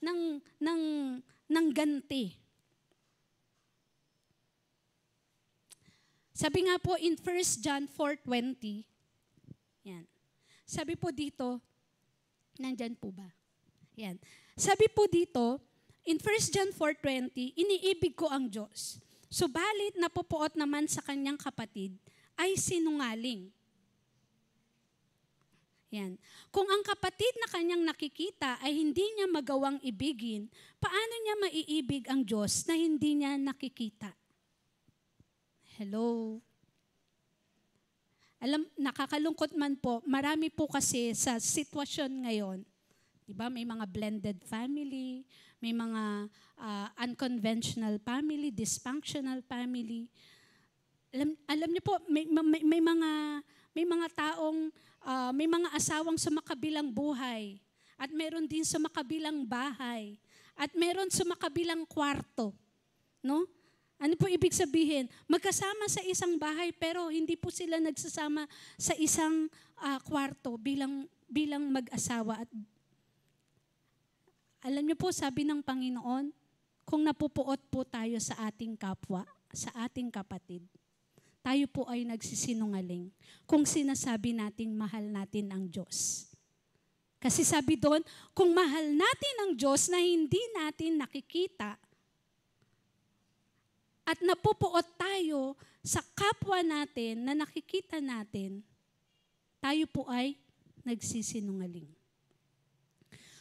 B: ng ganti. Sabi nga po in 1 John 4:20, yan. Sabi po dito, nandyan po ba? Yan. Sabi po dito, in 1 John 4:20, iniibig ko ang Diyos. Subalit napupuot naman sa kanyang kapatid ay sinungaling. Yan. Kung ang kapatid na kanyang nakikita ay hindi niya magawang ibigin, paano niya maiibig ang Diyos na hindi niya nakikita? Hello? Alam, nakakalungkot man po, marami po kasi sa sitwasyon ngayon, diba? May mga blended family, may mga unconventional family, dysfunctional family. Alam niyo po, may mga taong may mga asawang sumakabilang buhay at meron din sumakabilang bahay at meron sumakabilang kwarto. No? Ano po ibig sabihin? Magkasama sa isang bahay pero hindi po sila nagsasama sa isang kwarto bilang mag-asawa. At alam niyo po, sabi ng Panginoon, kung napupuot po tayo sa ating kapwa, sa ating kapatid, tayo po ay nagsisinungaling kung sinasabi nating mahal natin ang Diyos. Kasi sabi doon, kung mahal natin ang Diyos na hindi natin nakikita at napupuot tayo sa kapwa natin na nakikita natin, tayo po ay nagsisinungaling.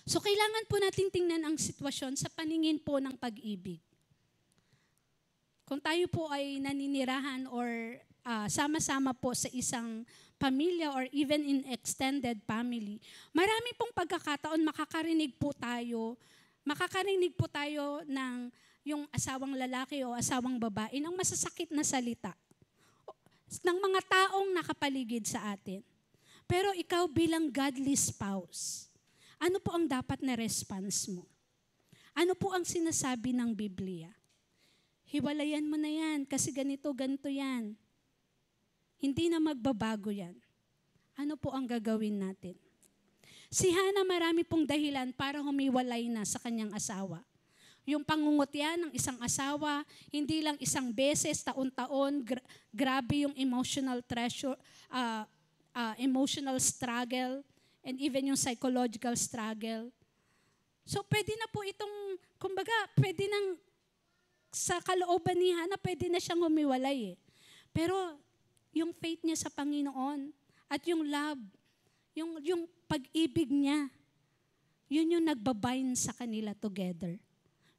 B: So kailangan po natin tingnan ang sitwasyon sa paningin po ng pag-ibig. Kung tayo po ay naninirahan or sama-sama po sa isang pamilya or even in extended family, marami pong pagkakataon makakarinig po tayo ng yung asawang lalaki o asawang babae ng masasakit na salita ng mga taong nakapaligid sa atin. Pero ikaw bilang godly spouse, ano po ang dapat na response mo? Ano po ang sinasabi ng Biblia? Hiwalayan mo na yan kasi ganito yan. Hindi na magbabago yan. Ano po ang gagawin natin? Si Hana marami pong dahilan para humiwalay na sa kanyang asawa. Yung pangungutya ng isang asawa, hindi lang isang beses, taon-taon, grabe yung emotional emotional struggle, and even yung psychological struggle. So pwede na po itong, kumbaga, pwede nang sa kalooban ni Hana, pwede na siyang humiwalay . Pero yung faith niya sa Panginoon at yung love, yung pag-ibig niya, yun yung nagbabind sa kanila together.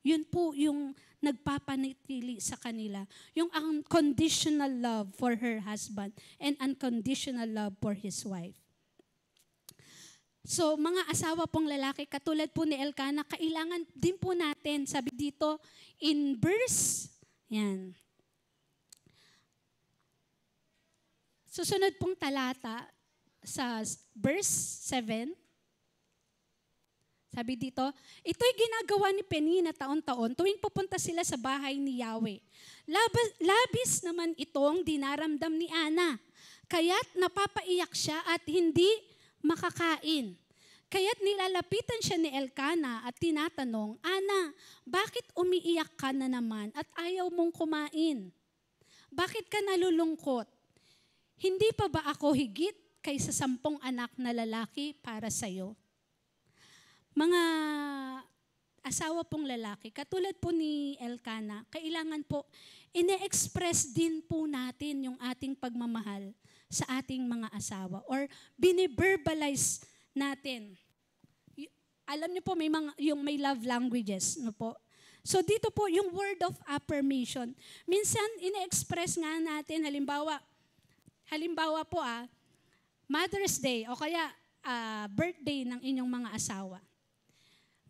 B: Yun po yung nagpapanatili sa kanila. Yung unconditional love for her husband and unconditional love for his wife. So, mga asawa pong lalaki, katulad po ni Elkanah, kailangan din po natin, sabi dito, in verse, yan. Susunod pong talata, sa verse 7, Sabi dito, ito'y ginagawa ni Penina taon-taon tuwing pupunta sila sa bahay ni Yahweh. Labis naman itong dinaramdam ni Ana, kaya't napapaiyak siya at hindi makakain. Kaya't nilalapitan siya ni Elkana at tinatanong, Ana, bakit umiiyak ka na naman at ayaw mong kumain? Bakit ka nalulungkot? Hindi pa ba ako higit kaysa 10 anak na lalaki para sa'yo? Mga asawa pong lalaki, katulad po ni Elkana, kailangan po, ine-express din po natin yung ating pagmamahal sa ating mga asawa or biniverbalize natin. Alam niyo po, may love languages, no po? So dito po, yung word of affirmation. Minsan, ine-express nga natin, halimbawa po, Mother's Day o kaya birthday ng inyong mga asawa.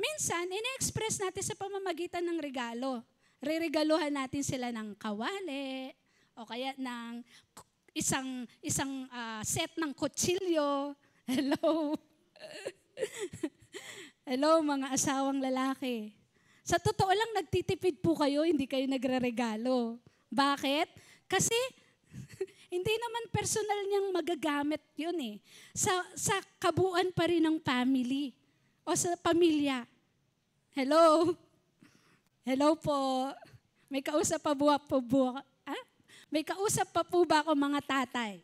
B: Minsan, ine-express natin sa pamamagitan ng regalo. Reregaluhan natin sila ng kawali o kaya ng isang set ng kutsilyo. Hello. Hello mga asawang lalaki. Sa totoo lang, nagtitipid po kayo, hindi kayo nagre-regalo. Bakit? Kasi hindi naman personal niyang magagamit yun eh. Sa kabuuan pa rin ng family o sa pamilya. Hello? Hello po. May kausap pa May kausap pa po ba ako mga tatay?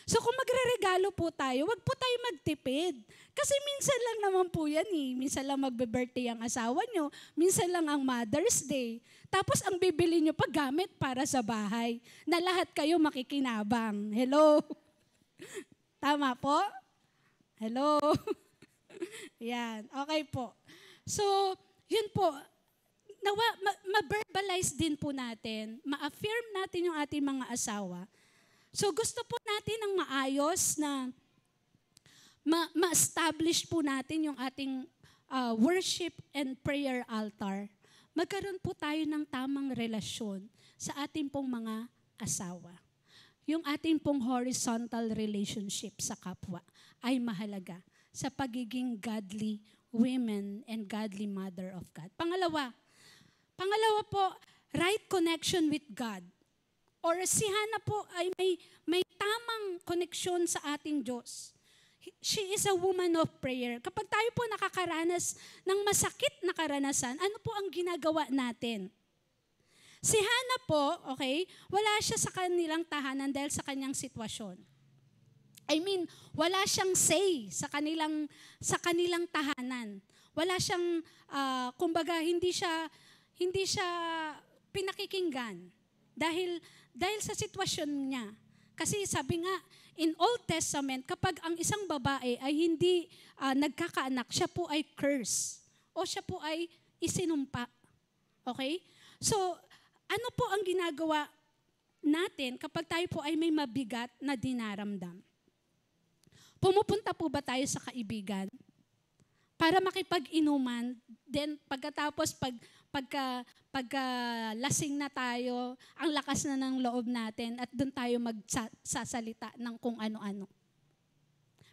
B: So kung magre-regalo po tayo, wag po tayo magtipid. Kasi minsan lang naman po yan eh. Minsan lang magbe-birthday ang asawa nyo. Minsan lang ang Mother's Day. Tapos ang bibili nyo pa gamit para sa bahay. Na lahat kayo makikinabang. Hello? Tama po? Hello? Yan. Okay po. So, yun po. Nawa, ma-verbalize din po natin. Ma-affirm natin yung ating mga asawa. So gusto po natin ng maayos na ma-establish po natin yung ating worship and prayer altar. Magkaroon po tayo ng tamang relasyon sa ating pong mga asawa. Yung ating pong horizontal relationship sa kapwa ay mahalaga sa pagiging godly women and godly mother of God. Pangalawa po, right connection with God. Or si Hannah po ay may tamang koneksyon sa ating Diyos. She is a woman of prayer. Kapag tayo po nakakaranas ng masakit na karanasan, ano po ang ginagawa natin? Si Hannah po, okay, wala siya sa kanilang tahanan dahil sa kanyang sitwasyon. Wala siyang say sa kanilang tahanan. Wala siyang, kumbaga, hindi siya pinakikinggan. Dahil sa sitwasyon niya. Kasi sabi nga, in Old Testament, kapag ang isang babae ay hindi nagkakaanak, siya po ay curse. O siya po ay isinumpa. Okay? So, ano po ang ginagawa natin kapag tayo po ay may mabigat na dinaramdam? Pumupunta po ba tayo sa kaibigan? Para makipag-inuman, then pagkatapos pagka lasing na tayo, ang lakas na ng loob natin at doon tayo magsasalita ng kung ano-ano.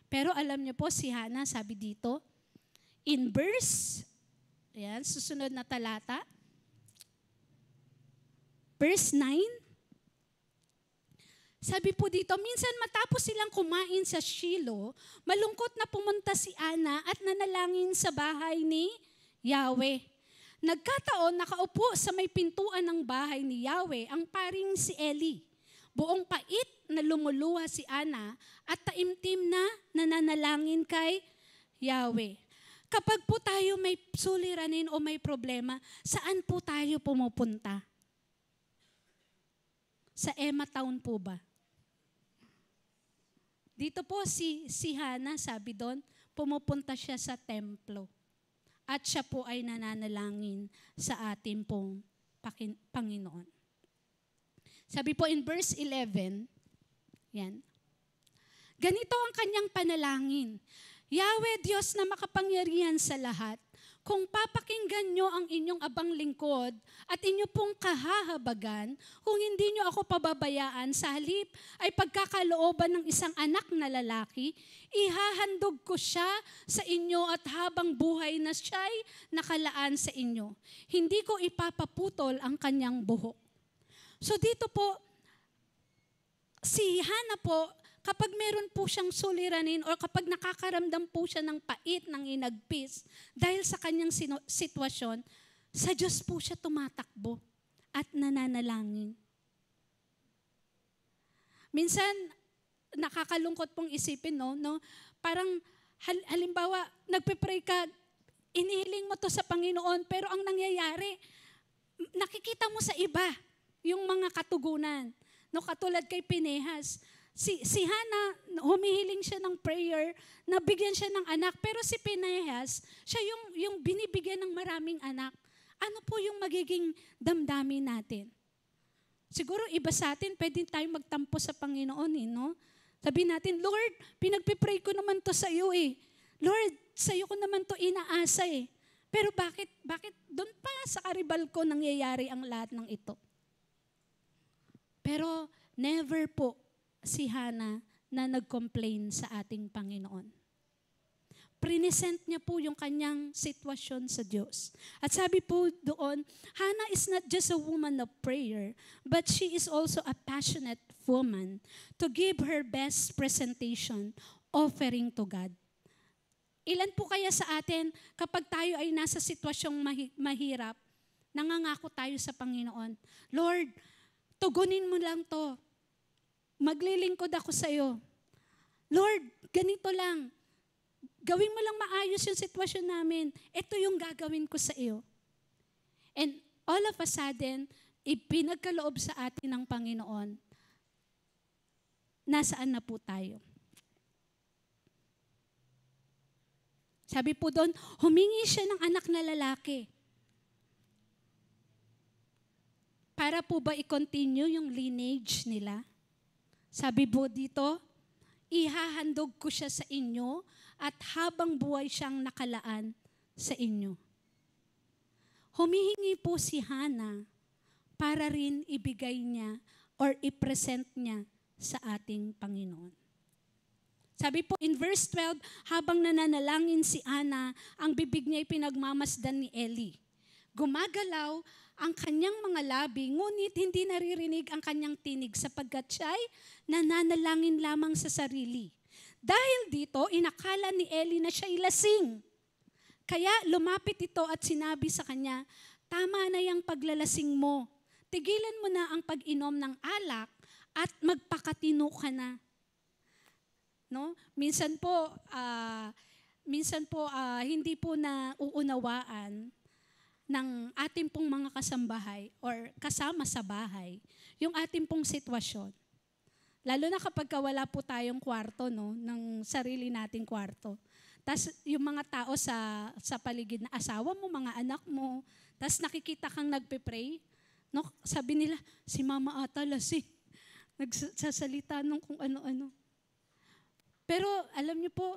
B: Pero alam niyo po, si Hannah sabi dito, in verse, ayan, susunod na talata, verse 9, sabi po dito, minsan matapos silang kumain sa Shiloh, malungkot na pumunta si Ana at nanalangin sa bahay ni Yahweh. Nagkataon, nakaupo sa may pintuan ng bahay ni Yahweh ang paring si Eli. Buong pait na lumuluha si Ana at taimtim na nananalangin kay Yahweh. Kapag po tayo may suliranin o may problema, saan po tayo pumupunta? Sa Emma Town po ba? Dito po si Hannah, sabi doon, pumupunta siya sa templo. At siya po ay nananalangin sa ating pong Panginoon. Sabi po in verse 11, yan. Ganito ang kanyang panalangin. Yahweh, Diyos na makapangyarihan sa lahat, kung papakinggan nyo ang inyong abang lingkod at inyo pong kahahabagan, kung hindi nyo ako pababayaan, sa halip ay pagkakalooban ng isang anak na lalaki, ihahandog ko siya sa inyo at habang buhay na siya'y nakalaan sa inyo. Hindi ko ipapaputol ang kanyang buhok. So dito po, si Hana po, kapag meron po siyang suliranin o kapag nakakaramdam po siya ng pait, ng hinagpis, dahil sa kanyang sitwasyon, sa Diyos po siya tumatakbo at nananalangin. Minsan, nakakalungkot pong isipin, no? Parang, halimbawa, nagpe-pray ka, inihiling mo to sa Panginoon, pero ang nangyayari, nakikita mo sa iba yung mga katugunan. No, katulad kay Pinehas. Si Hana, humihiling siya ng prayer, nabigyan siya ng anak, pero si Pinehas, siya yung binibigyan ng maraming anak. Ano po yung magiging damdamin natin? Siguro iba sa atin, pwede tayong magtampo sa Panginoon, no? Sabi natin, Lord, pinagpipray ko naman to sa iyo eh. Lord, sa iyo ko naman to inaasa eh. Pero bakit doon pa sa karibal ko nangyayari ang lahat ng ito? Pero never po si Hana na nag-complain sa ating Panginoon. Prinesent niya po yung kanyang sitwasyon sa Diyos. At sabi po doon, Hana is not just a woman of prayer, but she is also a passionate woman to give her best presentation, offering to God. Ilan po kaya sa atin, kapag tayo ay nasa sitwasyong mahirap, nangangako tayo sa Panginoon, Lord, tugunin mo lang to. Maglilingkod ako sa iyo. Lord, ganito lang. Gawin mo lang maayos yung sitwasyon namin. Ito yung gagawin ko sa iyo. And all of a sudden, ipinagkaloob sa atin ng Panginoon. Nasaan na po tayo? Sabi po doon, humingi siya ng anak na lalaki. Para po ba i-continue yung lineage nila? Sabi po dito, ihahandog ko siya sa inyo at habang buhay siyang nakalaan sa inyo. Humihingi po si Hana para rin ibigay niya or i-present niya sa ating Panginoon. Sabi po in verse 12, habang nananalangin si Hana, ang bibig niya ay pinagmamasdan ni Eli. Gumagalaw ang kanyang mga labi, ngunit hindi naririnig ang kanyang tinig sapagkat siya'y nananalangin lamang sa sarili. Dahil dito, inakala ni Eli na siya'y lasing. Kaya lumapit ito at sinabi sa kanya, tama na yung paglalasing mo. Tigilan mo na ang pag-inom ng alak at magpakatino ka na. No? Minsan po hindi po na uunawaan ng ating pong mga kasambahay or kasama sa bahay, yung ating pong sitwasyon. Lalo na kapag wala po tayong kwarto, no, ng sarili nating kwarto. Tapos yung mga tao sa paligid na asawa mo, mga anak mo, tapos nakikita kang nagpe-pray, no, sabi nila, si mama ata lasing, nagsasalita nung kung ano-ano. Pero alam niyo po,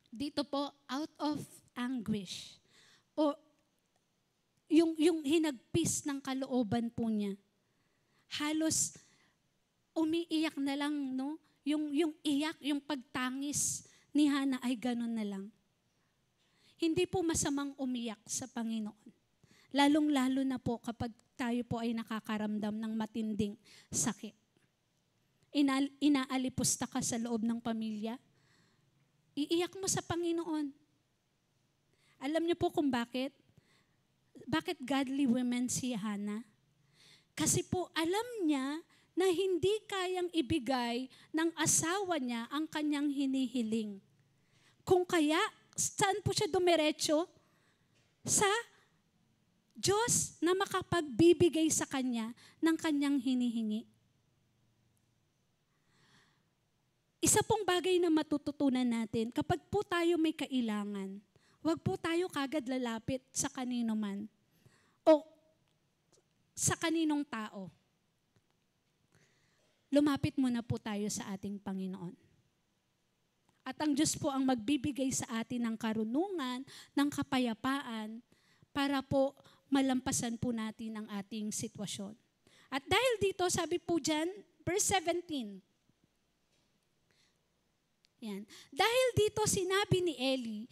B: dito po, out of anguish, o yung hinagpis ng kalooban po niya. Halos umiiyak na lang, no? Yung iyak, yung pagtangis ni Hana ay gano'n na lang. Hindi po masamang umiyak sa Panginoon. Lalong-lalo na po kapag tayo po ay nakakaramdam ng matinding sakit. Inaalipusta ka sa loob ng pamilya, iiyak mo sa Panginoon. Alam niyo po kung bakit? Bakit godly women si Hana? Kasi po alam niya na hindi kayang ibigay ng asawa niya ang kanyang hinihiling. Kung kaya, saan po siya dumiretso? Sa Diyos na makapagbibigay sa kanya ng kanyang hinihingi. Isa pong bagay na matututunan natin, kapag po tayo may kailangan, huwag po tayo kagad lalapit sa kanino man o sa kaninong tao. Lumapit muna po tayo sa ating Panginoon. At ang Diyos po ang magbibigay sa atin ng karunungan, ng kapayapaan, para po malampasan po natin ang ating sitwasyon. At dahil dito, sabi po dyan, verse 17, yan. Dahil dito sinabi ni Eli,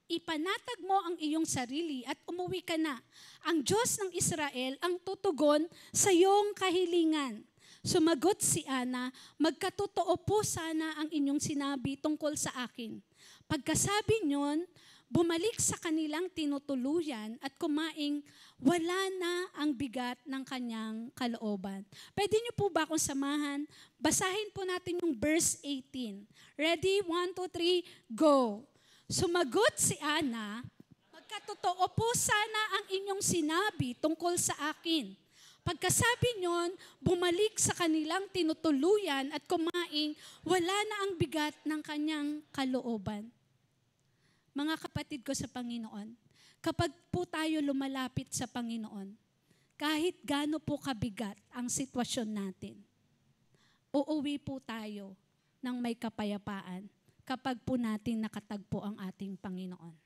B: ipanatag mo ang iyong sarili at umuwi ka na. Ang Diyos ng Israel ang tutugon sa iyong kahilingan. Sumagot si Ana, magkatotoo po sana ang inyong sinabi tungkol sa akin. Pagkasabi niyon, bumalik sa kanilang tinutuluyan at kumaing wala na ang bigat ng kanyang kalooban. Pwede niyo po ba akong samahan? Basahin po natin yung verse 18. Ready? 1, 2, 3, go! Sumagot si Ana, magkatotoo po sana ang inyong sinabi tungkol sa akin. Pagkasabi niyon, bumalik sa kanilang tinutuluyan at kumaing wala na ang bigat ng kanyang kalooban. Mga kapatid ko sa Panginoon, kapag po tayo lumalapit sa Panginoon, kahit gaano po kabigat ang sitwasyon natin, uuwi po tayo ng may kapayapaan kapag po natin nakatagpo ang ating Panginoon.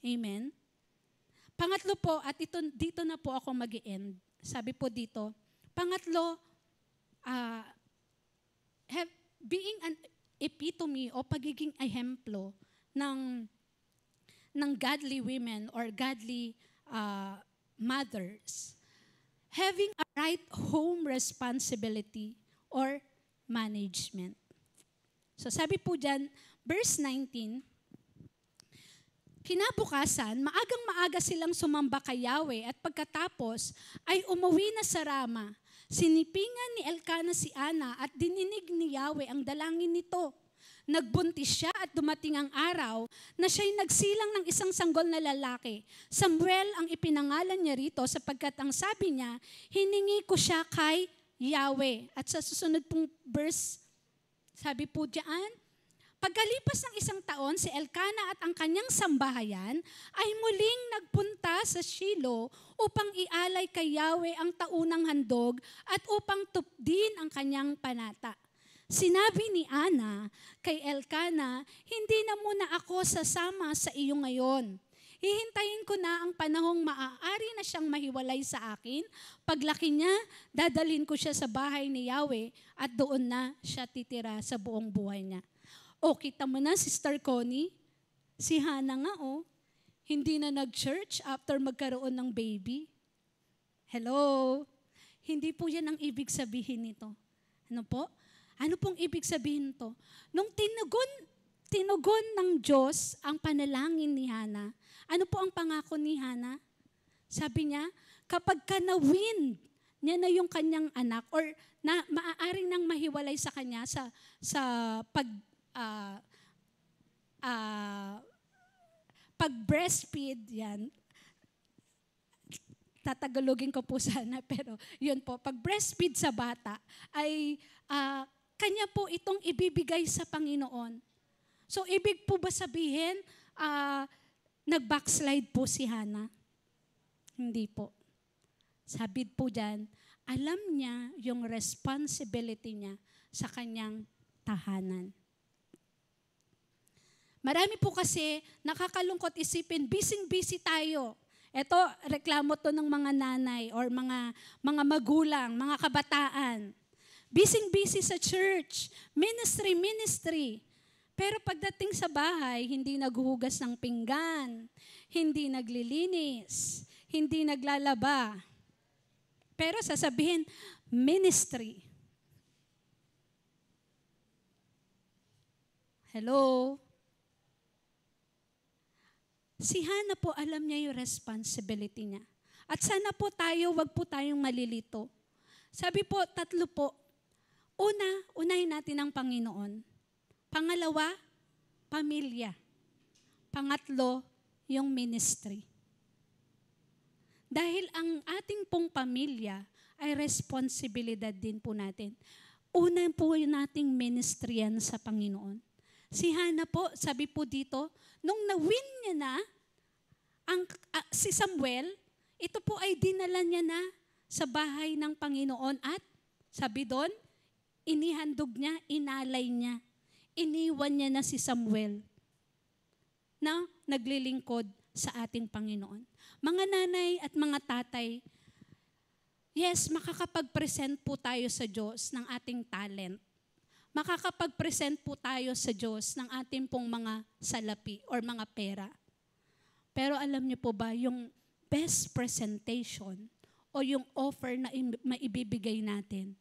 B: Amen? Pangatlo po, at dito na po ako mag-i-end. Sabi po dito, pangatlo, being an epitome o pagiging ehemplo ng godly women or godly mothers, having a right home responsibility or management. So sabi po dyan, verse 19, kinabukasan, maagang-maaga silang sumamba kay Yahweh at pagkatapos ay umuwi na sa Rama. Sinipingan ni Elkana si Ana at dininig ni Yahweh ang dalangin nito. Nagbuntis siya at dumating ang araw na siya'y nagsilang ng isang sanggol na lalaki. Samuel ang ipinangalan niya rito sapagkat ang sabi niya, hiningi ko siya kay Yahweh. At sa susunod pong verse, sabi po diyan, pagkalipas ng isang taon, si Elkana at ang kanyang sambahayan ay muling nagpunta sa Shilo upang ialay kay Yahweh ang taunang handog at upang tupdin ang kanyang panata. Sinabi ni Ana kay Elkana, hindi na muna ako sasama sa iyo ngayon. Hihintayin ko na ang panahong maaari na siyang mahiwalay sa akin. Paglaki niya, dadalhin ko siya sa bahay ni Yahweh at doon na siya titira sa buong buhay niya. O, kita mo na, Sister Connie, si Hannah nga hindi na nag-church after magkaroon ng baby. Hello? Hindi po yan ang ibig sabihin nito. Ano po? Ano pong ibig sabihin to? Nung tinugon ng Diyos ang panalangin ni Hannah, ano po ang pangako ni Hannah? Sabi niya, kapag na-win niya na yung kanyang anak or na maaaring nang mahiwalay sa kanya sa pag-breastfeed, yan. Tatagalogin ko po sana, pero yun po, pag-breastfeed sa bata ay kanya po itong ibibigay sa Panginoon. So, ibig po ba sabihin, nag-backslide po si Hannah? Hindi po. Sabi po dyan, alam niya yung responsibility niya sa kanyang tahanan. Marami po kasi nakakalungkot isipin, busy tayo. Ito, reklamo to ng mga nanay or mga magulang, mga kabataan. Busy sa church, ministry. Pero pagdating sa bahay, hindi naghuhugas ng pinggan, hindi naglilinis, hindi naglalaba. Pero sasabihin, ministry. Hello? Si Hannah po, alam niya yung responsibility niya. At sana po tayo, wag po tayong malilito. Sabi po, 3 po. Unahin natin ang Panginoon. Pangalawa, pamilya. Pangatlo, yung ministry. Dahil ang ating pong pamilya ay responsibilidad din po natin. Una po nating ministry yan sa Panginoon. Si Hannah po, sabi po dito, nung na-win niya na si Samuel, ito po ay dinala niya na sa bahay ng Panginoon at sabi doon, inihandog niya, inalay niya. iniwan niya na si Samuel na naglilingkod sa ating Panginoon. Mga nanay at mga tatay, yes, makakapag-present po tayo sa Diyos ng ating talent. Makakapag-present po tayo sa Diyos ng ating pong mga salapi or mga pera. Pero alam niyo po ba, yung best presentation o yung offer na maibibigay natin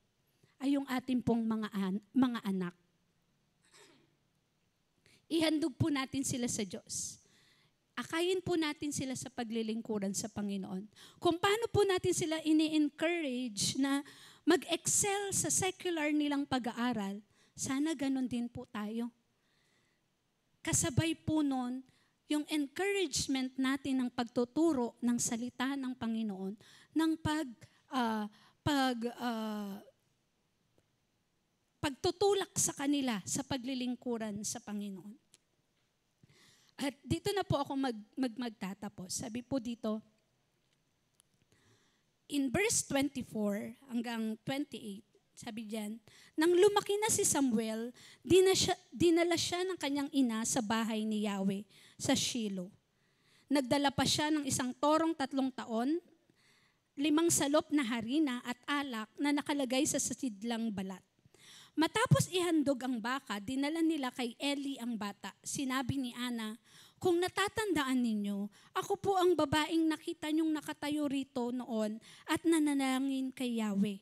B: ay yung ating pong mga anak. Ihandog po natin sila sa Diyos. Akayin po natin sila sa paglilingkuran sa Panginoon. Kung paano po natin sila ini-encourage na mag-excel sa secular nilang pag-aaral, sana ganun din po tayo. Kasabay po nun, yung encouragement natin ng pagtuturo ng salita ng Panginoon, ng pagtutulak sa kanila sa paglilingkuran sa Panginoon. At dito na po ako magtatapos. Sabi po dito, in verse 24 hanggang 28, sabi diyan, nang lumaki na si Samuel, dinala siya ng kanyang ina sa bahay ni Yahweh sa Shiloh. Nagdala pa siya ng isang torong 3 taon, 5 salop na harina at alak na nakalagay sa sidlang balat. Matapos ihandog ang baka, dinala nila kay Eli ang bata. Sinabi ni Ana, kung natatandaan ninyo, ako po ang babaeng nakita niyong nakatayo rito noon at nanalangin kay Yahweh.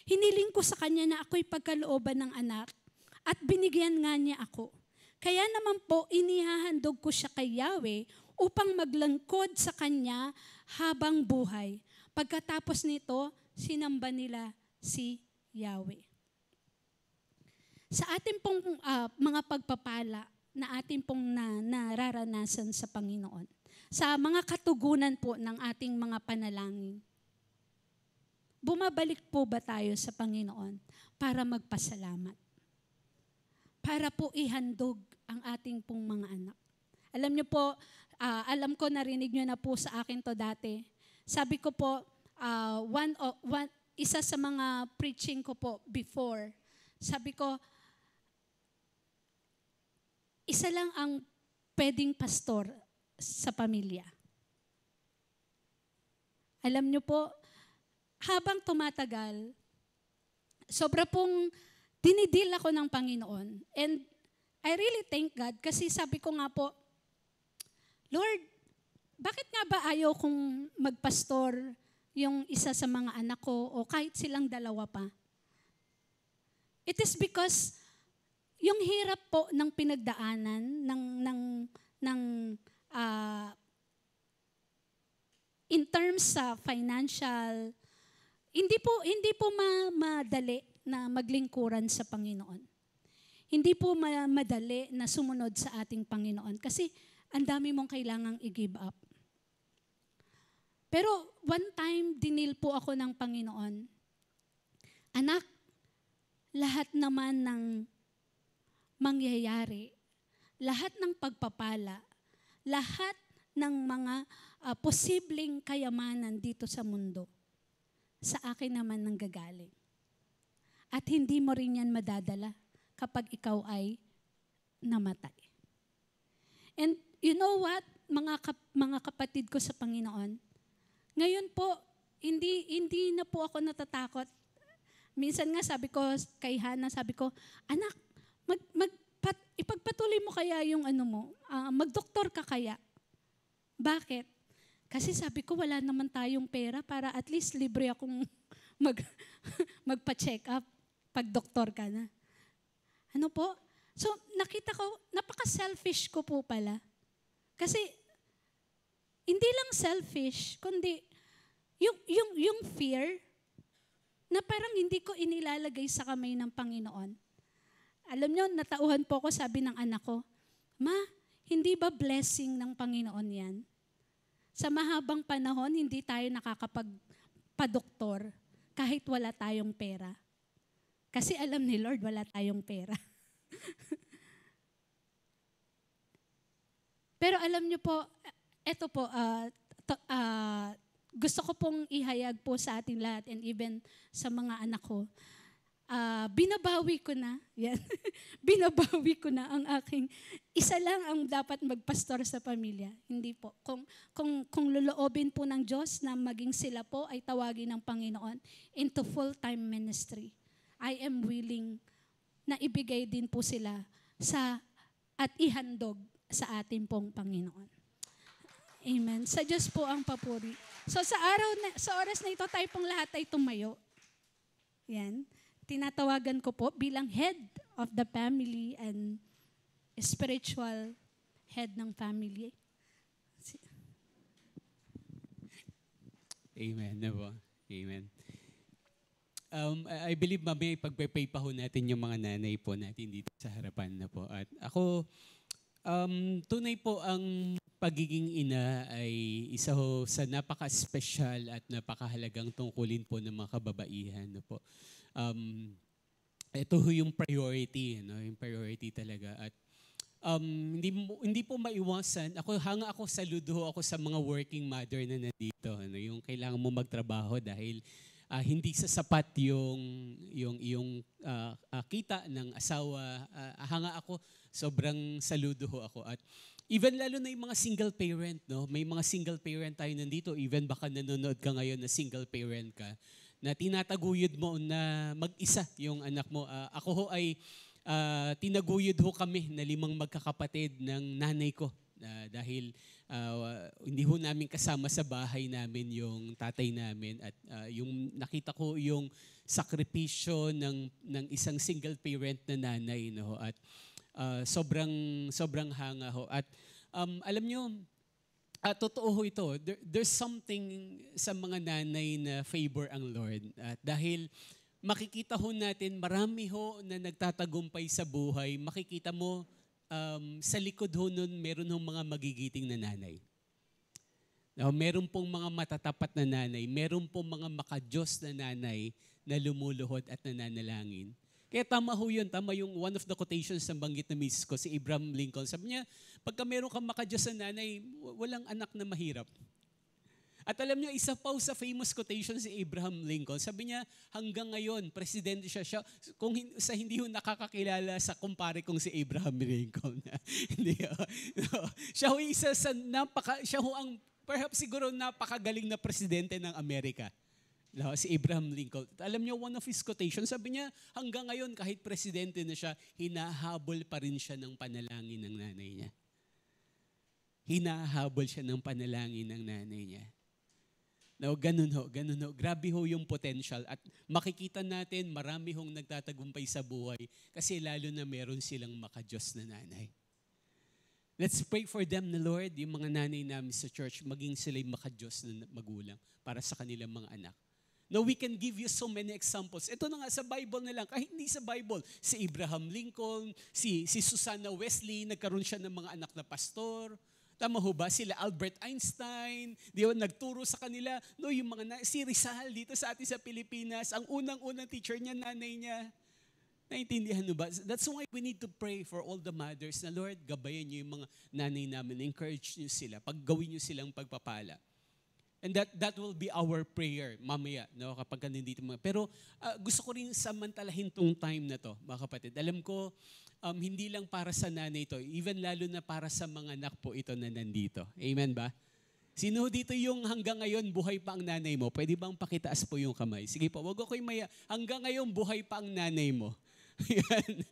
B: Hiniling ko sa kanya na ako'y pagkalooban ng anak at binigyan nga niya ako. Kaya naman po inihahandog ko siya kay Yahweh upang maglangkod sa kanya habang buhay. Pagkatapos nito, sinamba nila si Yahweh. Sa ating pong mga pagpapala na ating pong nararanasan sa Panginoon, sa mga katugunan po ng ating mga panalangin, bumabalik po ba tayo sa Panginoon para magpasalamat? Para po ihandog ang ating pong mga anak. Alam niyo po, alam ko narinig niyo na po sa akin to dati. Sabi ko po, isa sa mga preaching ko po before, sabi ko, isa lang ang pwedeng pastor sa pamilya. Alam niyo po, habang tumatagal, sobra pong dinidil ako ng Panginoon. And I really thank God kasi sabi ko nga po, Lord, bakit nga ba ayaw kong magpastor yung isa sa mga anak ko o kahit silang dalawa pa? It is because yung hirap po ng pinagdaanan in terms sa financial, hindi po madali na maglingkuran sa Panginoon. Hindi po madali na sumunod sa ating Panginoon kasi ang dami mong kailangang i-give up. Pero one time, dinil po ako ng Panginoon. Anak, lahat naman ng mangyayari, lahat ng pagpapala, lahat ng mga posibleng kayamanan dito sa mundo, sa akin naman nanggagaling. At hindi mo rin yan madadala kapag ikaw ay namatay. And you know what, mga kapatid ko sa Panginoon, ngayon po, hindi na po ako natatakot. Minsan nga sabi ko kay Hannah, sabi ko, anak, ipagpatuloy mo kaya yung magdoktor ka kaya. Bakit? Kasi sabi ko, wala naman tayong pera para at least libre akong magpa-check up pag doktor ka na. Ano po? So, nakita ko, napaka-selfish ko po pala. Kasi, hindi lang selfish, kundi yung fear na parang hindi ko inilalagay sa kamay ng Panginoon. Alam nyo, natauhan po ako, sabi ng anak ko, Ma, hindi ba blessing ng Panginoon yan? Sa mahabang panahon, hindi tayo nakakapagpadoktor kahit wala tayong pera. Kasi alam ni Lord, wala tayong pera. Pero alam nyo po, eto po, gusto ko pong ihayag po sa ating lahat and even sa mga anak ko. binabawi ko na, yan, binabawi ko na ang aking, isa lang ang dapat magpastor sa pamilya. Hindi po. Kung loloobin po ng Diyos na maging sila po ay tawagin ng Panginoon into full-time ministry, I am willing na ibigay din po sila at ihandog sa ating pong Panginoon. Amen. Sa Diyos po ang papuri. So sa oras na ito, tayo pong lahat ay tumayo. Yan. Tinatawagan ko po bilang head of the family and spiritual head ng family.
A: Amen. Amen. I believe mamaya ipagpe-pray pa ho natin yung mga nanay po natin dito sa harapan na po. At ako, tunay po ang pagiging ina ay isa ho sa napaka-special at napakahalagang tungkulin po ng mga kababaihan na po. Ito yung priority, yung priority talaga. At hindi po maiwasan. Ako saludo ako sa mga working mother na nandito. Yung kailangan mo magtrabaho dahil hindi sasapat yung kita ng asawa. Hanga ako, sobrang saludo ako. At even lalo na yung mga single parent, may mga single parent tayo nandito. Even baka nanonood ka ngayon na single parent ka, na tinataguyod mo na mag-isa yung anak mo. Ako ho ay tinaguyod ho kami na 5 magkakapatid ng nanay ko. Dahil hindi ho namin kasama sa bahay namin yung tatay namin. At yung nakita ko yung sakripisyo ng isang single parent na nanay. At sobrang hanga ho. At alam nyo, totoo ho ito. There's something sa mga nanay na favor ang Lord. At dahil makikita ho natin, marami ho na nagtatagumpay sa buhay. Makikita mo, sa likod ho nun, meron ho mga magigiting na nanay. Meron pong mga matatapat na nanay. Meron pong mga makadiyos na nanay na lumuluhod at nananalangin. Kaya tama ho yun. Tama yung one of the quotations na banggit na misis ko, si Abraham Lincoln. Sabi niya, pagka meron kang makadiyos na nanay, walang anak na mahirap. At alam niyo, isa pa sa famous quotation si Abraham Lincoln, sabi niya, hanggang ngayon, presidente siya kung hindi ho nakakakilala sa kumpare kong si Abraham Lincoln. Siya ho isa sa siya ho ang perhaps siguro napakagaling na presidente ng Amerika. Si Abraham Lincoln. Alam niyo, one of his quotations, sabi niya, hanggang ngayon, kahit presidente na siya, hinahabol pa rin siya ng panalangin ng nanay niya. Hinahabol siya ng panalangin ng nanay niya. Ganun ho. Grabe ho yung potential. At makikita natin, marami hong nagtatagumpay sa buhay kasi lalo na meron silang makadiyos na nanay. Let's pray for them na Lord, yung mga nanay namin sa church, maging sila'y makadiyos na magulang para sa kanilang mga anak. No, we can give you so many examples. Ito na nga sa Bible na lang, kahit hindi sa Bible, si Abraham Lincoln, si Susanna Wesley, nagkaroon siya ng mga anak na pastor. Tama ho ba? Sila Albert Einstein, di ba, nagturo sa kanila. No, yung si Rizal dito sa atin sa Pilipinas, ang unang-unang teacher niya, nanay niya. Naintindihan mo ba? That's why we need to pray for all the mothers na Lord, gabayan niyo yung mga nanay namin, encourage niyo sila, paggawin niyo silang pagpapala. And that will be our prayer mamaya, kapag nandito mga. Pero gusto ko rin samantalahin tong time na to, mga kapatid. Alam ko, hindi lang para sa nanay ito, even lalo na para sa mga anak po ito na nandito. Amen ba? Sino dito yung hanggang ngayon buhay pa ang nanay mo? Pwede bang pakitaas po yung kamay? Sige po, wag ako hanggang ngayon buhay pa ang nanay mo. Ayan.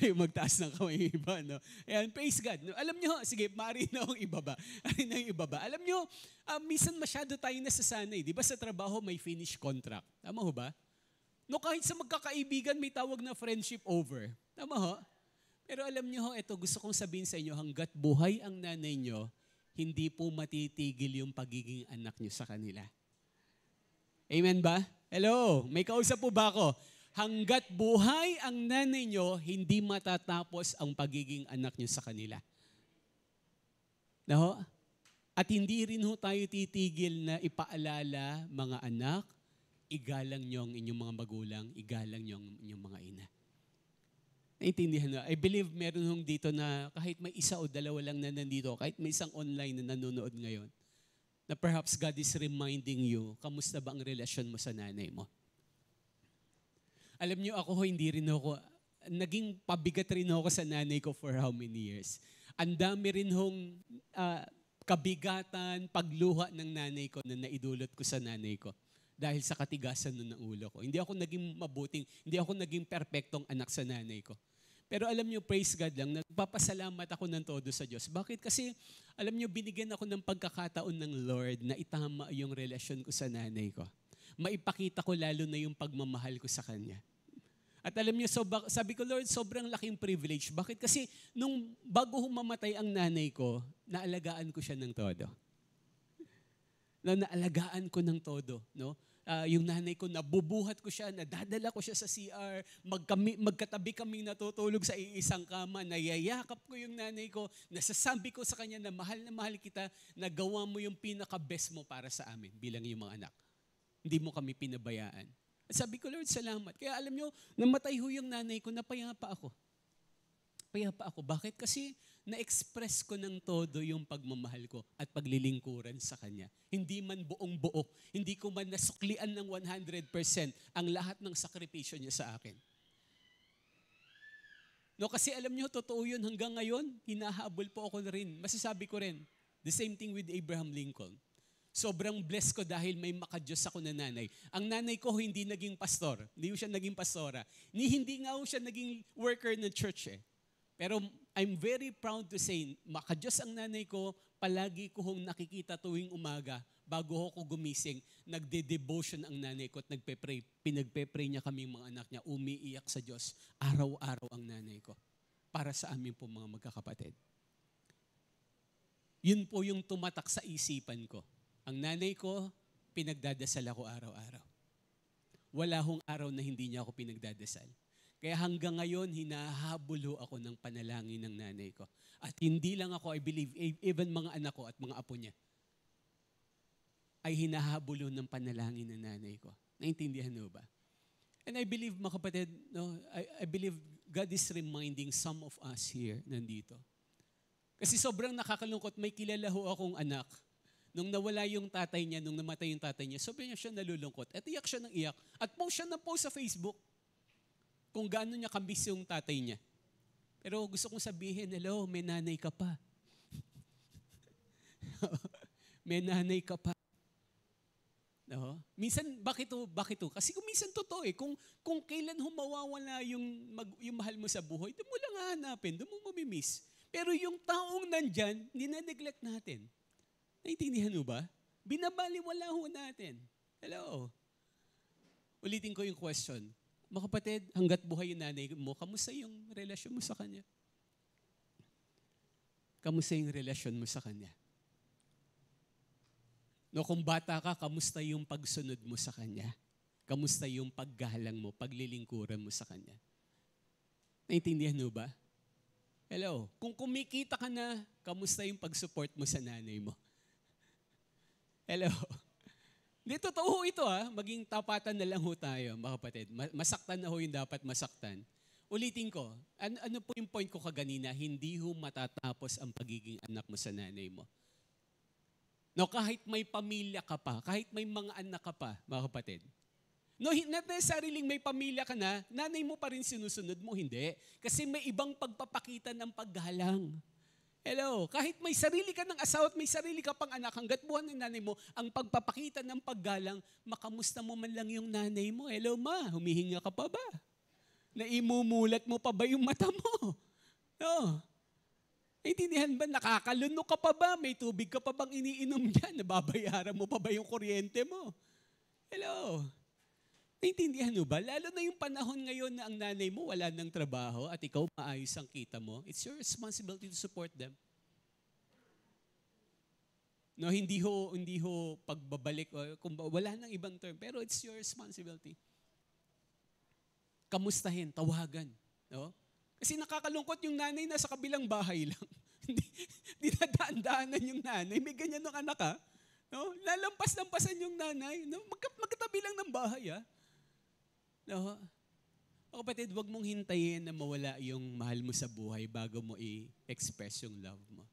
A: Ayaw magtaas ng kamay iba. No? Ayan, praise God. No? Alam nyo, sige, maaari na yung ibaba. Alam nyo, minsan masyado tayo nasasanay. Di ba sa trabaho may finish contract? Tama ho ba? No, kahit sa magkakaibigan may tawag na friendship over. Tama ho? Pero alam nyo, ito gusto kong sabihin sa inyo, hanggat buhay ang nanay nyo, hindi po matitigil yung pagiging anak nyo sa kanila. Amen ba? Hello, may kausap po ba ako? Hanggat buhay ang nanay nyo, hindi matatapos ang pagiging anak nyo sa kanila. No? At hindi rin ho tayo titigil na ipaalala, mga anak, igalang nyo ang inyong mga magulang, igalang nyo ang inyong mga ina. Naintindihan na? I believe meron hong dito na kahit may isa o dalawa lang na nandito, kahit may isang online na nanonood ngayon, na perhaps God is reminding you, kamusta ba ang relasyon mo sa nanay mo? Alam niyo ako, hindi rin ako, naging pabigat rin ako sa nanay ko for how many years. Ang dami rin hong kabigatan, pagluha ng nanay ko na naidulot ko sa nanay ko dahil sa katigasan nun ng ulo ko. Hindi ako naging mabuting, hindi ako naging perpektong anak sa nanay ko. Pero alam niyo, praise God lang, nagpapasalamat ako ng todo sa Diyos. Bakit? Kasi alam niyo, binigyan ako ng pagkakataon ng Lord na itama yung relasyon ko sa nanay ko. Maipakita ko lalo na yung pagmamahal ko sa Kanya. At alam niyo, sabi ko, Lord, sobrang laking privilege. Bakit? Kasi nung bago humamatay ang nanay ko, naalagaan ko siya ng todo. Naalagaan ko ng todo. No? Yung nanay ko, nabubuhat ko siya, nadadala ko siya sa CR, magkatabi kaming natutulog sa iisang kama, nayayakap ko yung nanay ko, nasasabi ko sa kanya na mahal kita, nagawa mo yung pinaka-best mo para sa amin bilang yung mga anak. Hindi mo kami pinabayaan. At sabi ko, Lord, salamat. Kaya alam nyo, namatay ho yung nanay ko, napayapa ako. Payapa ako. Bakit? Kasi na-express ko ng todo yung pagmamahal ko at paglilingkuran sa Kanya. Hindi man buong buo. Hindi ko man nasuklian ng 100% ang lahat ng sakripisyo niya sa akin. No, kasi alam nyo, totoo yun. Hanggang ngayon, hinahabol po ako rin. Masasabi ko rin, the same thing with Abraham Lincoln. Sobrang blessed ko dahil may makadiyos ako na nanay. Ang nanay ko hindi naging pastor. Hindi siya naging pastora. Hindi nga siya naging worker ng church eh. Pero I'm very proud to say, makadiyos ang nanay ko, palagi ko hong nakikita tuwing umaga, bago ako gumising, nagde-devotion ang nanay ko at nagpe-pray. Pinagpe-pray niya kaming mga anak niya, umiiyak sa Diyos. Araw-araw ang nanay ko. Para sa amin po mga magkakapatid. Yun po yung tumatak sa isipan ko. Ang nanay ko, pinagdadasal ako araw-araw. Wala hong araw na hindi niya ako pinagdadasal. Kaya hanggang ngayon, hinahabulo ako ng panalangin ng nanay ko. At hindi lang ako, I believe, even mga anak ko at mga apo niya, ay hinahabulo ng panalangin ng nanay ko. Naintindihan mo ba? And I believe, mga kapatid, no, I believe God is reminding some of us here, nandito. Kasi sobrang nakakalungkot, may kilala ho akong anak. Nung nawala yung tatay niya, nung namatay yung tatay niya, sobrang niya siya nalulungkot. At iyak siya ng iyak. At post siya ng post sa Facebook kung gaano niya kamiss yung tatay niya. Pero gusto kong sabihin, hello, may nanay ka pa. May nanay ka pa. No? Minsan, bakit to? Kasi kung minsan totoo eh, kung kailan mawawala yung mahal mo sa buhay, doon mo lang hahanapin, doon mo mamimiss. Pero yung taong nandyan, nina-neglect natin. Naintindihan mo ba? Binabaliwala ho natin. Hello. Ulitin ko yung question. Mga kapatid, hanggat buhay yung nanay mo, kamusta yung relasyon mo sa kanya? Kamusta yung relasyon mo sa kanya? No, kung bata ka, kamusta yung pagsunod mo sa kanya? Kamusta yung paggalang mo, paglilingkuran mo sa kanya? Naintindihan mo ba? Hello. Kung kumikita ka na, kamusta yung pag-support mo sa nanay mo? Hello. Hindi, totoo ito maging tapatan na lang ho tayo, mga kapatid. Masaktan na ho yung dapat masaktan. Ulitin ko, ano po yung point ko kaganina? Hindi ho matatapos ang pagiging anak mo sa nanay mo. No, kahit may pamilya ka pa, kahit may mga anak ka pa, mga kapatid. No, not necessarily may pamilya ka na, nanay mo pa rin sinusunod mo, hindi. Kasi may ibang pagpapakita ng paggalang. Hello, kahit may sarili ka ng asawa at may sarili ka pang anak, hanggat buwan ng nanay mo, ang pagpapakita ng paggalang, makamusta mo man lang yung nanay mo. Hello ma, humihinga ka pa ba? Naimumulat mo pa ba yung mata mo? No. Naintindihan ba? Nakakalunok ka pa ba? May tubig ka pa bang iniinom dyan? Nababayaran mo pa ba yung kuryente mo? Hello. Naintindihan mo ba? Lalo na yung panahon ngayon na ang nanay mo wala ng trabaho at ikaw maayos ang kita mo, it's your responsibility to support them. No, hindi ho pagbabalik, kung wala nang ibang term, pero it's your responsibility. Kamustahin, tawagan. No? Kasi nakakalungkot yung nanay na sa kabilang bahay lang. Hindi nadaan-daanan yung nanay. May ganyan ng anak No? Lalampas-lampasan yung nanay. No? Magkatabi lang ng bahay No? Kapatid, huwag mong hintayin na mawala yung mahal mo sa buhay bago mo i-express yung love mo.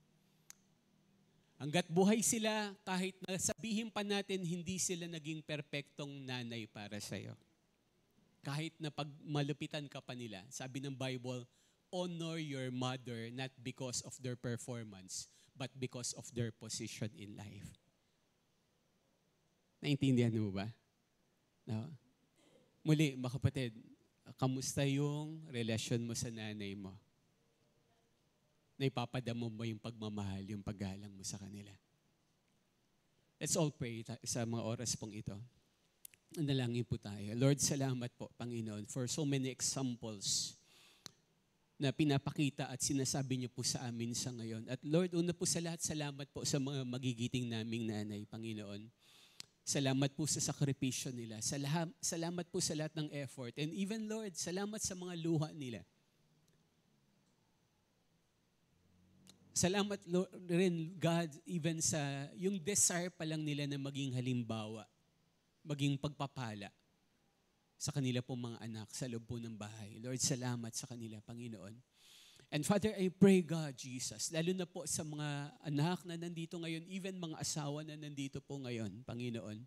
A: Hanggat buhay sila, kahit nasabihin pa natin hindi sila naging perpektong nanay para sa'yo. kahit na pag malupitan ka pa nila, sabi ng Bible, honor your mother not because of their performance, but because of their position in life. Naintindihan mo ba? No? Muli, mga kapatid, kamusta yung relasyon mo sa nanay mo? Naipapadamo mo yung pagmamahal, yung paggalang mo sa kanila. Let's all pray sa mga oras pong ito. Nalangin po tayo. Lord, salamat po, Panginoon, for so many examples na pinapakita at sinasabi niyo po sa amin sa ngayon. At Lord, una po sa lahat, salamat po sa mga magigiting naming nanay, Panginoon. Salamat po sa sakripisyo nila. Salamat po sa lahat ng effort. And even, Lord, salamat sa mga luha nila. Salamat rin, God, even sa yung desire pa lang nila na maging halimbawa, maging pagpapala sa kanila pong mga anak sa loob po ng bahay. Lord, salamat sa kanila, Panginoon. And Father, I pray, God, Jesus, lalo na po sa mga anak na nandito ngayon, even mga asawa na nandito po ngayon, Panginoon.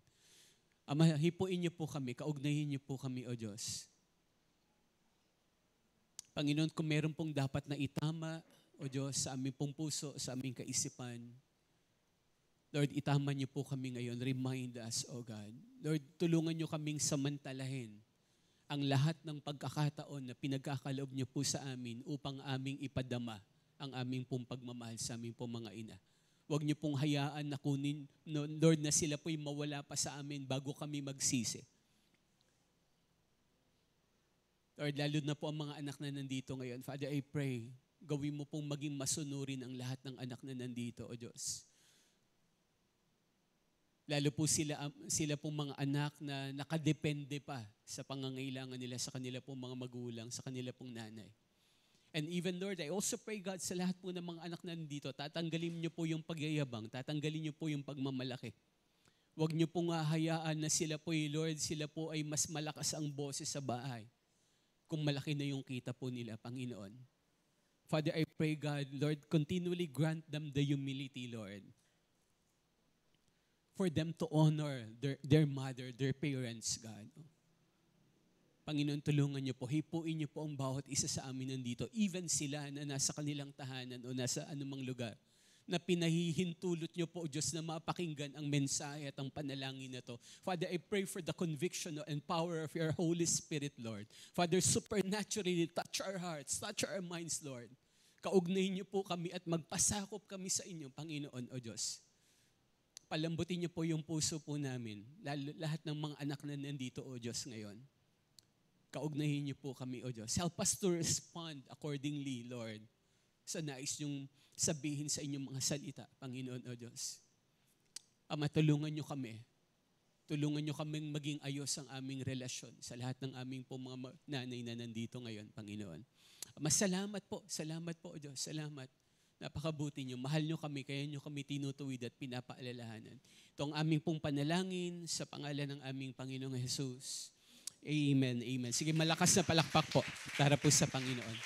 A: Ama, hipuin niyo po kami, kaugnayin niyo po kami, O Diyos. Panginoon, kung meron pong dapat na itama, O Diyos, sa aming pong puso, sa aming kaisipan, Lord, itama niyo po kami ngayon. Remind us, O God. Lord, tulungan niyo kaming samantalahin ang lahat ng pagkakataon na pinagkakaloob niyo po sa amin upang aming ipadama ang aming pong pagmamahal sa aming pong mga ina. Huwag niyo pong hayaan na kunin, Lord, na sila po'y mawala pa sa amin bago kami magsisi. Lord, lalo na po ang mga anak na nandito ngayon. Father, I pray, gawin mo pong maging masunurin ang lahat ng anak na nandito, O Diyos. Lalo po sila pong mga anak na nakadepende pa sa pangangailangan nila sa kanila pong mga magulang, sa kanila pong nanay. And even, Lord, I also pray, God, sa lahat po ng mga anak na nandito, tatanggalin niyo po yung pagyayabang, tatanggalin niyo po yung pagmamalaki. Huwag niyo pong hayaan na sila po, Lord, sila po ay mas malakas ang boses sa bahay kung malaki na yung kita po nila, Panginoon. Father, I pray, God, Lord, continually grant them the humility, Lord, for them to honor their mother, their parents, God. Panginoon, tulungan niyo po, hipuin niyo po ang bawat isa sa amin nandito, even sila na nasa kanilang tahanan o nasa anumang lugar, na pinahihintulot niyo po, Diyos, na mapakinggan ang mensahe at ang panalangin na to. Father, I pray for the conviction and power of your Holy Spirit, Lord. Father, supernaturally touch our hearts, touch our minds, Lord. Kaugnayin niyo po kami at magpasakop kami sa inyo, Panginoon, O Diyos. Palambutin niyo po yung puso po namin, lahat ng mga anak na nandito, O Diyos, ngayon. Kaugnayin niyo po kami, O Diyos. Help us to respond accordingly, Lord, sa nais niyong sabihin sa inyong mga salita, Panginoon, O Diyos. Ama, tulungan niyo kami. Tulungan niyo kaming maging ayos ang aming relasyon sa lahat ng aming po mga nanay na nandito ngayon, Panginoon. Ama, salamat po, O Diyos, salamat. Napakabuti niyo. Mahal niyo kami, kaya niyo kami tinutuwid at pinapaalalahanan. Ito ang aming pong panalangin sa pangalan ng aming Panginoong Jesus. Amen, amen. Sige, malakas na palakpak po para po sa Panginoon.